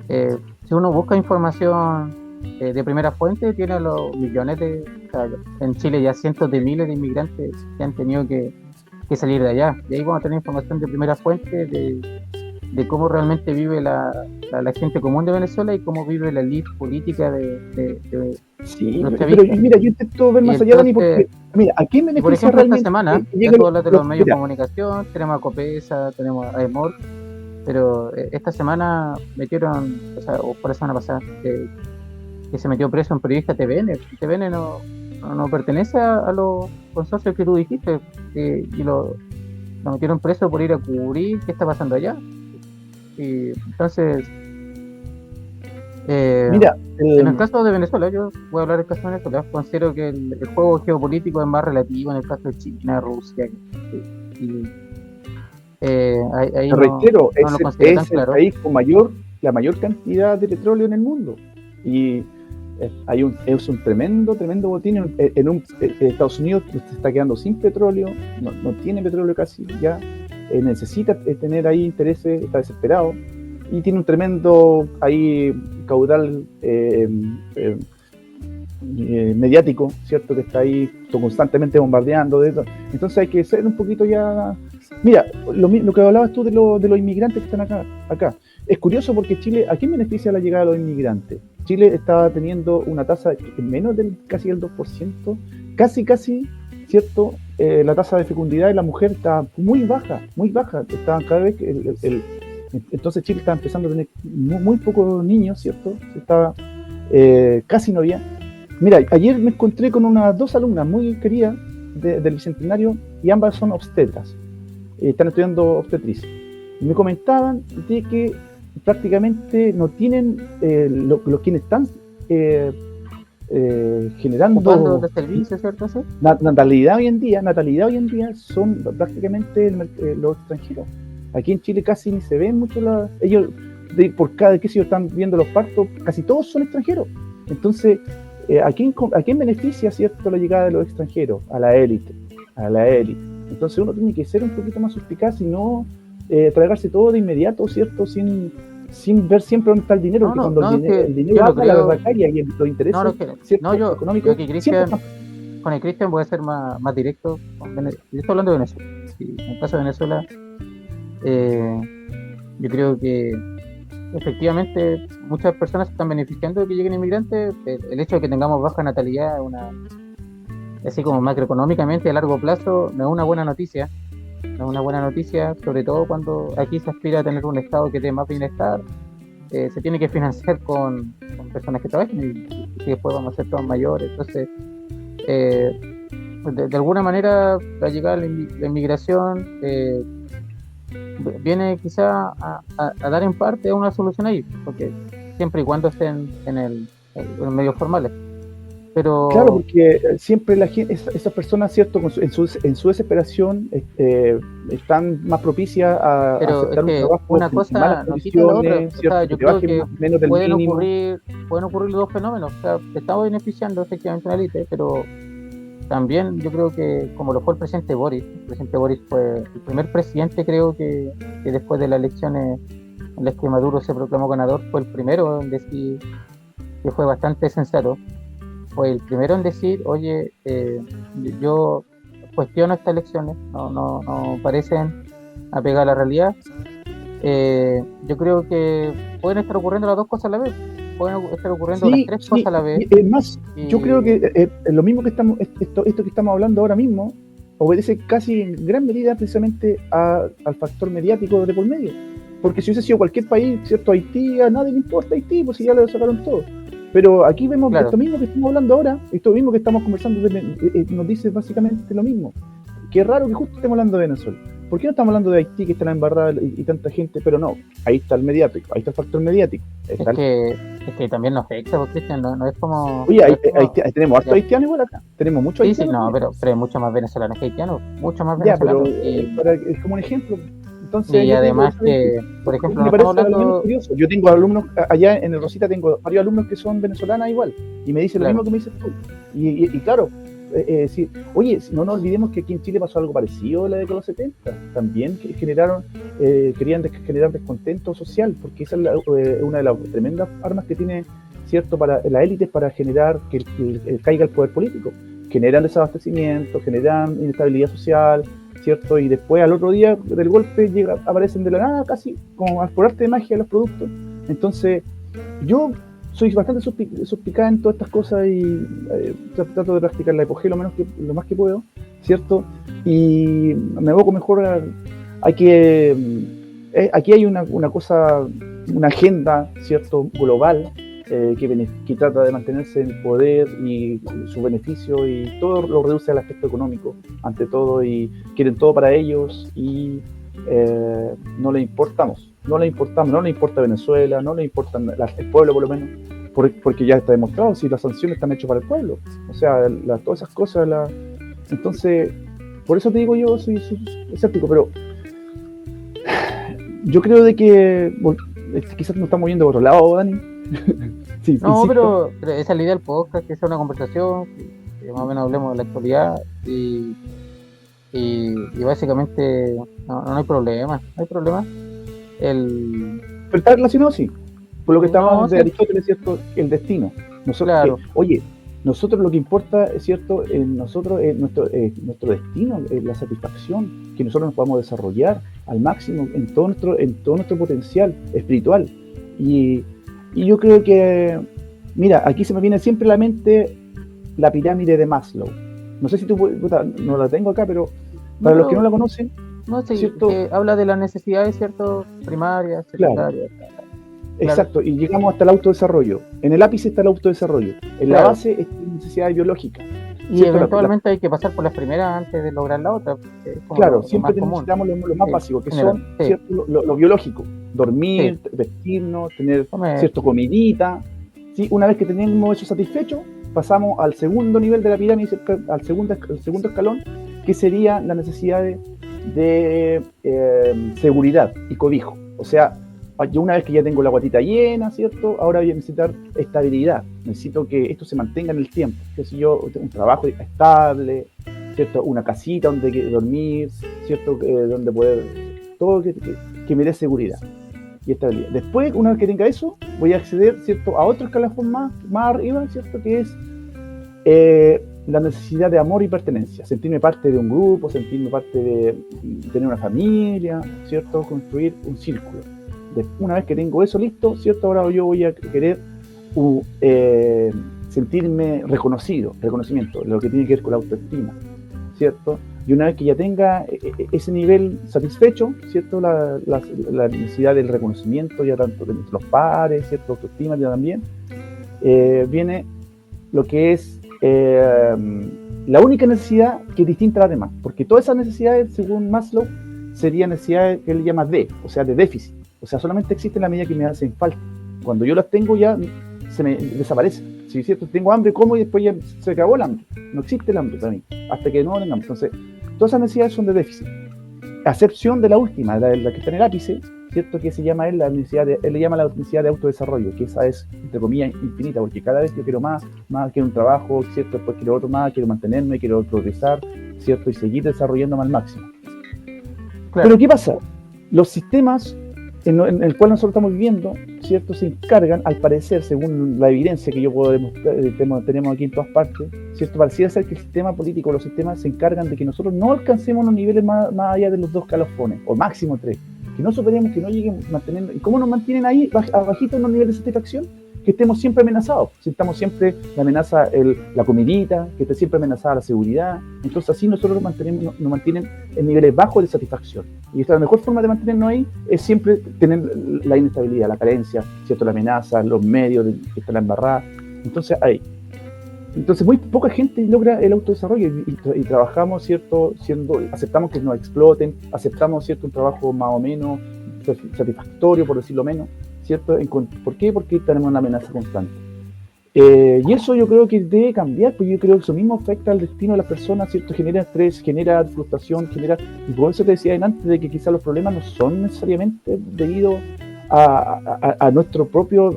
Si uno busca información de primera fuente, tiene los millones en Chile ya cientos de miles de inmigrantes que han tenido que salir de allá. Y ahí vamos a tener información de primera fuente de cómo realmente vive la gente común de Venezuela y cómo vive la elite política de sí, pero mira, yo intento ver más allá de mí porque, mira, ¿a quién beneficia? Por ejemplo, realmente esta semana, ya tú hablas de los medios de comunicación, tenemos a Copesa, tenemos a EMOR, pero esta semana metieron, o por la semana pasada, que se metió preso un periodista TVN. TVN no pertenece a los consorcios que tú dijiste, y lo metieron preso por ir a cubrir qué está pasando allá. Y entonces Mira, En el caso de Venezuela, yo voy a hablar del caso de Venezuela, considero que el juego geopolítico es más relativo en el caso de China, Rusia, y ahí te reitero, no lo considero tan es el claro. país con la mayor cantidad de petróleo en el mundo. Y es un tremendo botín. Estados Unidos se está quedando sin petróleo, no tiene petróleo casi ya, necesita tener ahí intereses, está desesperado, y tiene un tremendo ahí caudal mediático, ¿cierto? Que está ahí constantemente bombardeando. Entonces hay que ser un poquito ya... Mira, lo que hablabas tú de los inmigrantes que están acá. Es curioso porque Chile, ¿a quién beneficia la llegada de los inmigrantes? Chile estaba teniendo una tasa menos del casi el 2%, casi, ¿cierto? La tasa de fecundidad de la mujer está muy baja. Estaban cada vez entonces Chile estaba empezando a tener muy pocos niños, ¿cierto? Casi no había. Mira, ayer me encontré con unas 2 alumnas muy queridas del Bicentenario, y ambas son obstetras, están estudiando obstetricia. Y me comentaban de que prácticamente no tienen los quienes están generando Ocupando los servicios, ¿cierto? ¿Sí? natalidad hoy en día son prácticamente los extranjeros. Aquí en Chile casi ni se ven mucho ellos, por cada que ellos están viendo los partos, casi todos son extranjeros. Entonces, ¿a quién beneficia, cierto, la llegada de los extranjeros? A la élite. Entonces uno tiene que ser un poquito más suspicaz y no tragarse todo de inmediato, cierto, sin ver siempre dónde está el dinero, porque cuando el dinero va a la bancaria y los intereses económicos, con el Cristian voy a ser más directo. Yo estoy hablando de Venezuela. Sí, en el caso de Venezuela, yo creo que efectivamente muchas personas se están beneficiando de que lleguen inmigrantes. El hecho de que tengamos baja natalidad, así como macroeconómicamente a largo plazo, no es una buena noticia. No es una buena noticia, sobre todo cuando aquí se aspira a tener un Estado que dé más bienestar. Se tiene que financiar con personas que trabajen, y después vamos a ser todos mayores. Entonces, de alguna manera, la llegada de la inmigración viene quizá a dar en parte una solución ahí, porque siempre y cuando estén en medios formales. Pero claro, porque siempre la gente, esas personas, cierto, en su desesperación, están más propicias a aceptar un trabajo una en cosa malas no quita la otra. condiciones, O cierto, sea, yo que creo bajen que menos del mínimo. pueden ocurrir los dos fenómenos. O sea, estamos beneficiando efectivamente a la élite, pero también yo creo que, como lo fue el presidente Boris fue el primer presidente, creo que después de las elecciones en las que Maduro se proclamó ganador, fue el primero en decir, que fue bastante sensato, fue el primero en decir, oye, yo cuestiono estas elecciones, no parecen apegar a la realidad. Yo creo que pueden estar ocurriendo las dos cosas a la vez, pueden estar ocurriendo las tres cosas a la vez. Es más, yo creo que lo mismo que esto que estamos hablando ahora mismo obedece casi en gran medida precisamente al factor mediático de por medio. Porque si hubiese sido cualquier país, ¿cierto? Haití, a nadie le importa Haití, pues si ya lo sacaron todo. Pero aquí vemos, claro, esto mismo que estamos hablando ahora, esto mismo que estamos conversando, nos dice básicamente lo mismo. Qué raro que justo estemos hablando de Venezuela. ¿Por qué no estamos hablando de Haití, que está embarrada y tanta gente? Pero no, ahí está el mediático, ahí está el factor mediático. Es que también nos afecta, porque Cristian, no es como... Oye, tenemos harto haitiano igual acá. Tenemos muchos haitianos. Sí, no, pero hay mucho más venezolanos que haitianos, mucho más venezolanos. Es como un ejemplo. Entonces, y además que, por ejemplo, me parece hablando... curioso. Yo tengo alumnos allá en el Rosita, tengo varios alumnos que son venezolanas igual, y me dicen lo mismo que me dices tú. Y claro, sí. Oye, no nos olvidemos que aquí en Chile pasó algo parecido a la década de los 70. También querían generar descontento social, porque esa es una de las tremendas armas que tiene, cierto, para las élites para generar que caiga el poder político. Generan desabastecimiento, generan inestabilidad social, ¿cierto? Y después al otro día del golpe aparecen de la nada, casi como por arte de magia, los productos. Entonces yo soy bastante suspicaz en todas estas cosas y trato de practicar la epogea lo más que puedo, ¿cierto? Y me evoco mejor aquí hay una cosa, una agenda, ¿cierto?, global, que trata de mantenerse en el poder y su beneficio, y todo lo reduce al aspecto económico ante todo, y quieren todo para ellos, y no le importamos, no le importa Venezuela, no le importa el pueblo por lo menos, porque ya está demostrado, si las sanciones están hechas para el pueblo, o sea, todas esas cosas, entonces, por eso te digo yo, soy escéptico, pero yo creo de que quizás nos estamos yendo por otro lado, Dani. Sí, no, pero esa es la idea del podcast, que sea una conversación, que más o menos hablemos de la actualidad y básicamente no hay problema, no hay problema. Pero está relacionado, sí, por lo que estábamos de Aristóteles, ¿cierto? El destino. Nosotros, claro. Nosotros lo que importa, es cierto, en nosotros es nuestro destino, la satisfacción, que nosotros nos podamos desarrollar al máximo en todo nuestro potencial espiritual. Y yo creo que, mira, aquí se me viene siempre a la mente la pirámide de Maslow. No sé si no la tengo acá, pero para los que no la conocen, ¿cierto? Que habla de las necesidades, ¿cierto? Primarias, secundarias. Claro. Exacto, y llegamos hasta el autodesarrollo. En el ápice está el autodesarrlo. En la base está la necesidad biológica. Y eventualmente hay que pasar por las primeras antes de lograr la otra. Claro, siempre necesitamos lo más básico, que son ¿cierto? Lo biológico. Dormir, vestirnos, tener cierto comidita. ¿Sí? Una vez que tenemos eso satisfecho, pasamos al segundo nivel de la pirámide, al segundo escalón, que sería la necesidad de seguridad y cobijo. O sea, yo una vez que ya tengo la guatita llena, ¿cierto? Ahora voy a necesitar estabilidad. Necesito que esto se mantenga en el tiempo. Que si yo un trabajo estable, ¿cierto? Una casita donde dormir, ¿cierto? Donde poder... Todo que me dé seguridad y estabilidad. Después, una vez que tenga eso, voy a acceder, ¿cierto? A otro escalafón más arriba, ¿cierto? Que es la necesidad de amor y pertenencia. Sentirme parte de un grupo, sentirme parte de tener una familia, ¿cierto? Construir un círculo. Una vez que tengo eso listo, ¿cierto? Ahora yo voy a querer sentirme reconocimiento, lo que tiene que ver con la autoestima, ¿cierto? Y una vez que ya tenga ese nivel satisfecho, ¿cierto? La necesidad del reconocimiento, ya tanto de los pares, ¿cierto? Autoestima ya también, viene lo que es la única necesidad que es distinta a las demás, porque todas esas necesidades, según Maslow, serían necesidades que él llama o sea, de déficit. O sea, solamente existen la medida que me hacen falta. Cuando yo las tengo ya se me desaparece. Si es cierto, tengo hambre, como y después ya se acabó el hambre. No existe el hambre para mí, hasta que no tengamos. Entonces, todas esas necesidades son de déficit. A excepción de la última, la que está en el ápice, ¿cierto? Que se llama él le llama la necesidad de autodesarrollo, que esa es, entre comillas, infinita, porque cada vez yo quiero más, quiero un trabajo, ¿cierto? Después quiero otro más, quiero mantenerme, quiero progresar, ¿cierto? Y seguir desarrollándome al máximo. Claro. Pero ¿qué pasa? Los sistemas en el cual nosotros estamos viviendo, ¿cierto? Se encargan, al parecer, según la evidencia que yo puedo demostrar, tenemos aquí en todas partes, ¿cierto? Pareciera ser que el sistema político, los sistemas se encargan de que nosotros no alcancemos los niveles más allá de los 2 escalafones, o máximo 3, que no superemos, que no lleguemos manteniendo. ¿Y cómo nos mantienen ahí, abajito en los niveles de satisfacción? Que estemos siempre amenazados, si estamos siempre la amenaza, la comidita, que esté siempre amenazada la seguridad. Entonces así nosotros nos mantienen en niveles bajos de satisfacción. Y la mejor forma de mantenernos ahí es siempre tener la inestabilidad, la carencia, ¿cierto? La amenaza, los medios que están embarrados. Entonces muy poca gente logra el autodesarrollo y trabajamos, ¿cierto? Aceptamos que nos exploten, aceptamos, ¿cierto? Un trabajo más o menos satisfactorio, por decirlo menos, ¿cierto? ¿Por qué? Porque tenemos una amenaza constante. Y eso yo creo que debe cambiar, porque yo creo que eso mismo afecta al destino de las personas, ¿cierto? Genera estrés, genera frustración, y por eso te decía antes de que quizás los problemas no son necesariamente debido a nuestro propio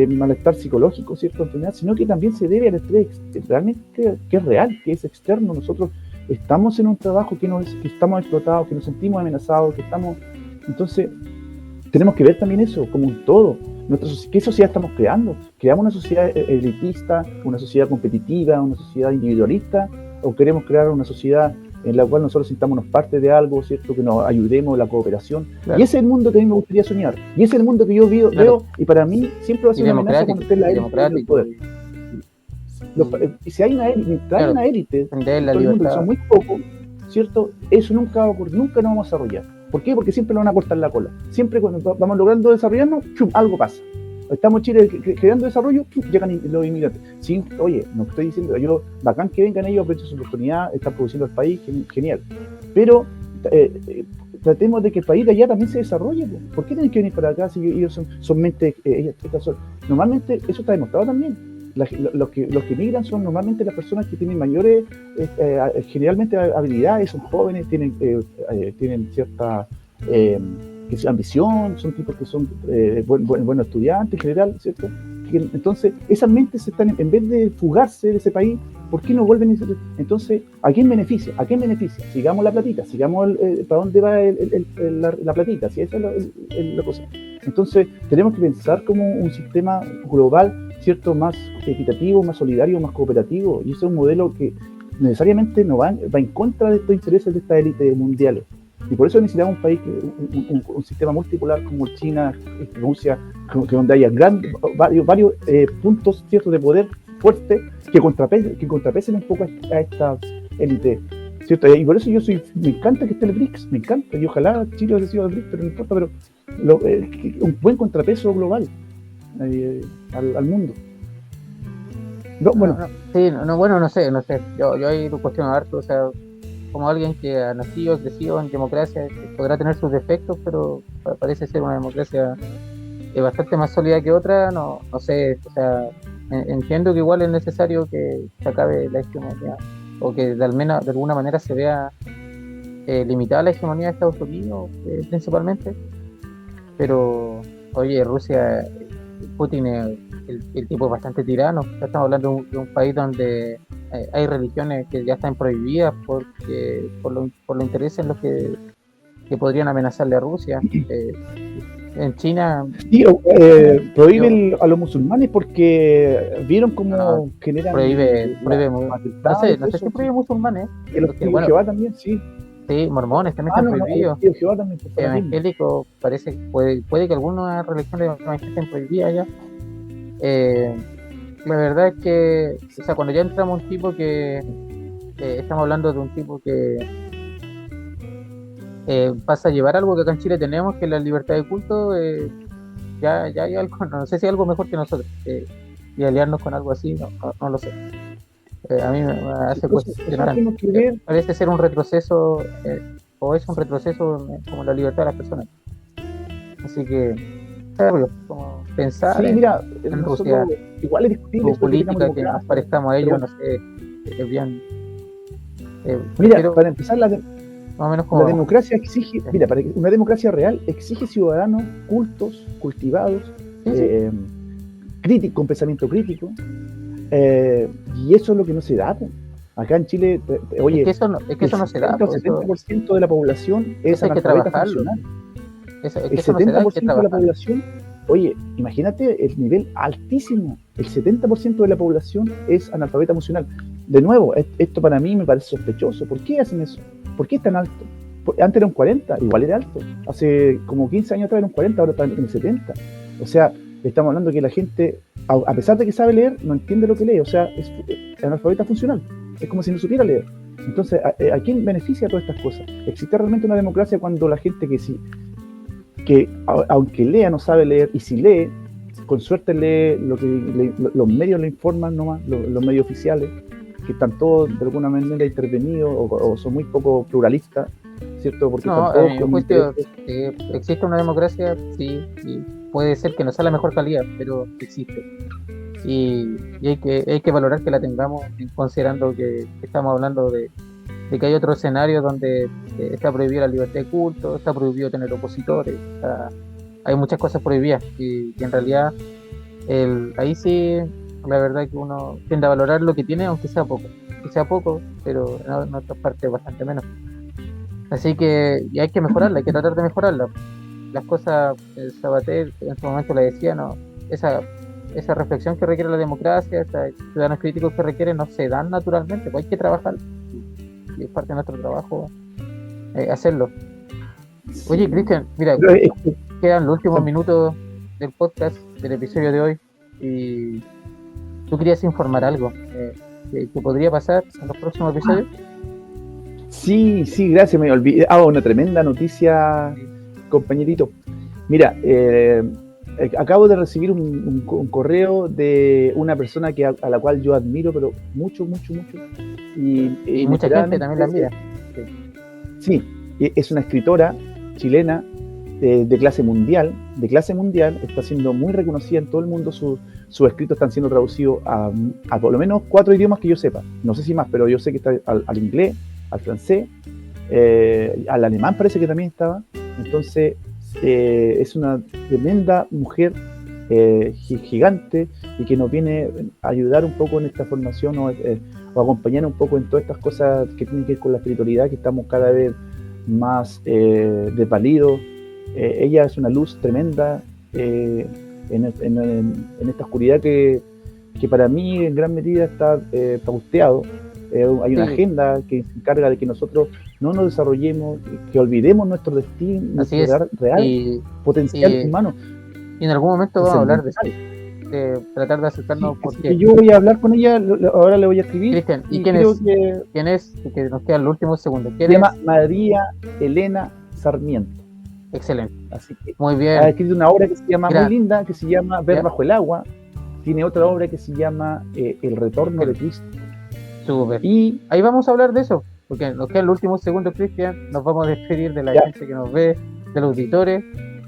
malestar psicológico, ¿cierto? Enfermedad, sino que también se debe al estrés realmente que es real, que es externo. Nosotros estamos en un trabajo que estamos explotados, que nos sentimos amenazados, entonces tenemos que ver también eso como un todo. ¿Qué sociedad estamos creando? ¿Creamos una sociedad elitista, una sociedad competitiva, una sociedad individualista? ¿O queremos crear una sociedad en la cual nosotros sintámonos parte de algo, ¿cierto? Que nos ayudemos, la cooperación? Claro. Y ese es el mundo que a mí me gustaría soñar. Y ese es el mundo que yo veo y para mí siempre va a ser una amenaza cuando esté en la élite del poder. Si hay una élite, hay una élite, todo el mundo, que son muy pocos, ¿cierto? Eso nunca va a ocurrir, nunca nos vamos a desarrollar. ¿Por qué? Porque siempre nos van a cortar la cola. Siempre cuando vamos logrando desarrollarnos, ¡chum!, algo pasa. Estamos en Chile creando desarrollo, ¡chum!, llegan los inmigrantes. Sí, oye, no estoy diciendo, bacán que vengan ellos, aprovechen su oportunidad, están produciendo el país, genial. Pero tratemos de que el país de allá también se desarrolle. ¿Por qué tienen que venir para acá si ellos son mentes, normalmente eso está demostrado también? Los que migran son normalmente las personas que tienen mayores, generalmente habilidades, son jóvenes, tienen cierta ambición, son tipos que son buenos estudiantes en general, ¿cierto? Entonces, esas mentes están, en vez de fugarse de ese país, ¿por qué no vuelven? Entonces, ¿a quién beneficia? ¿A quién beneficia? Sigamos la platita, sigamos para dónde va la platita, si esa es la cosa. Entonces, tenemos que pensar como un sistema global, ¿cierto? Más equitativo, más solidario, más cooperativo, y ese es un modelo que necesariamente no va en contra de estos intereses de estas élites mundiales. Y por eso necesitamos un país, un sistema multipolar como China, Rusia, donde haya varios puntos ciertos de poder fuertes que contrapesen un poco a estas élites, ¿cierto? Y por eso me encanta que esté el BRICS, me encanta, y ojalá Chile haya sido el BRICS, pero no importa, pero un buen contrapeso global al mundo. No, bueno. Sí, no sé. Yo ahí lo cuestiono harto, o sea, como alguien que ha nacido, crecido en democracia, que podrá tener sus defectos, pero parece ser una democracia bastante más sólida que otra, no sé, o sea, entiendo que igual es necesario que se acabe la hegemonía, o que de alguna manera se vea limitada la hegemonía de Estados Unidos, principalmente, pero, oye, Rusia, Putin es el tipo es bastante tirano. Ya estamos hablando de un país donde hay religiones que ya están prohibidas porque por los intereses en los que podrían amenazarle a Rusia. En China... Sí, prohíben a los musulmanes porque vieron cómo generan... Prohíbe no sé si prohíbe musulmanes. Y los testigos de Jehová también, sí. Sí, mormones también están prohibidos. Los Jehová también, evangélicos, parece que puede que algunas religiones estén prohibidas ya. La verdad es que, o sea, cuando ya entramos un tipo que estamos hablando de un tipo que pasa a llevar algo que acá en Chile tenemos, que es la libertad de culto, ya hay algo, no sé si hay algo mejor que nosotros, y aliarnos con algo así, no lo sé. A mí me hace cuestionar. Parece ser un retroceso, o es un retroceso como la libertad de las personas. Así que, como pensar en Rusia, igual es discutible su política, que nos parezcamos a ellos, no sé, es bien. Para empezar, más o menos como la democracia exige, una democracia real exige ciudadanos cultos, cultivados, con pensamiento crítico, y eso es lo que no se da. Acá en Chile, oye, es que eso no se da. El 70% de la población es analfabeta funcional. El 70% de la población, oye, imagínate el nivel altísimo. El 70% de la población es analfabeta funcional. De nuevo, esto para mí me parece sospechoso. ¿Por qué hacen eso? ¿Por qué es tan alto? Antes era un 40, igual era alto. Hace como 15 años atrás era un 40, ahora está en el 70. O sea, estamos hablando que la gente, a pesar de que sabe leer, no entiende lo que lee. O sea, es analfabeta funcional. Es como si no supiera leer. Entonces, ¿a quién beneficia todas estas cosas? ¿Existe realmente una democracia cuando la gente que aunque lea no sabe leer, y si lee, con suerte lee lo que los medios le informan nomás, los medios oficiales, que están todos de alguna manera intervenidos o son muy poco pluralistas, ¿cierto? Porque existe una democracia, sí, puede ser que no sea la mejor calidad, pero existe. Y hay que valorar que la tengamos, considerando que estamos hablando de que hay otro escenario donde está prohibida la libertad de culto, está prohibido tener opositores, hay muchas cosas prohibidas, y en realidad ahí sí, la verdad es que uno tiende a valorar lo que tiene, aunque sea poco, pero en otras partes bastante menos. Así que hay que mejorarla, hay que tratar de mejorarla. Las cosas, Sabater en su momento le decía, no, esa reflexión que requiere la democracia, esos ciudadanos críticos que requiere, no se dan naturalmente, pues hay que trabajar, y es parte de nuestro trabajo hacerlo. Oye, Cristian, mira, quedan los últimos minutos del podcast, del episodio de hoy, y tú querías informar algo que podría pasar en los próximos episodios. Sí, gracias, me olvidé. Una tremenda noticia, compañerito. Mira, acabo de recibir un correo de una persona a la cual yo admiro, pero mucho. Y mucha gente también la admira. Sí, Es una escritora chilena de clase mundial, está siendo muy reconocida en todo el mundo, sus escritos están siendo traducidos a por lo menos 4 idiomas que yo sepa, no sé si más, pero yo sé que está al inglés, al francés, al alemán parece que también estaba, entonces es una tremenda mujer gigante y que nos viene a ayudar un poco en esta formación o acompañar un poco en todas estas cosas que tienen que ver con la espiritualidad, que estamos cada vez más desvalidos. Ella es una luz tremenda en esta oscuridad que para mí en gran medida está pausteado. Hay una agenda que se encarga de que nosotros no nos desarrollemos, que olvidemos nuestro destino, nuestro real potencial humano. Y en algún momento vamos a hablar de eso, de tratar de acercarnos. Porque yo voy a hablar con ella, ahora le voy a escribir. Cristian, ¿y quién es? Que nos quedan los últimos segundos. Se llama María Elena Sarmiento. Excelente. Así que muy bien. Ha escrito una obra que se llama muy linda, que se llama Ver bajo el agua. Tiene otra obra que se llama El retorno de Cristo. Súper. Y ahí vamos a hablar de eso, porque nos quedan los últimos segundos, Cristian. Nos vamos a despedir de la gente que nos ve, de los auditores.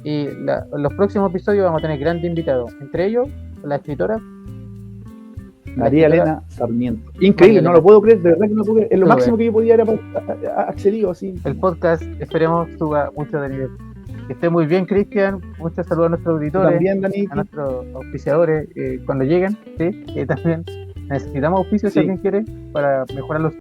Y en los próximos episodios vamos a tener grandes invitados, entre ellos la escritora María Elena Sarmiento. Increíble, no lo puedo creer, de verdad que no lo puedo creer. Es lo máximo que yo podía haber accedido así. El podcast, esperemos, suba mucho de nivel. Que esté muy bien, Cristian. Muchos saludos a nuestros auditores, también, Dani, a nuestros auspiciadores cuando lleguen. ¿Sí? También necesitamos auspicios si alguien quiere para mejorar los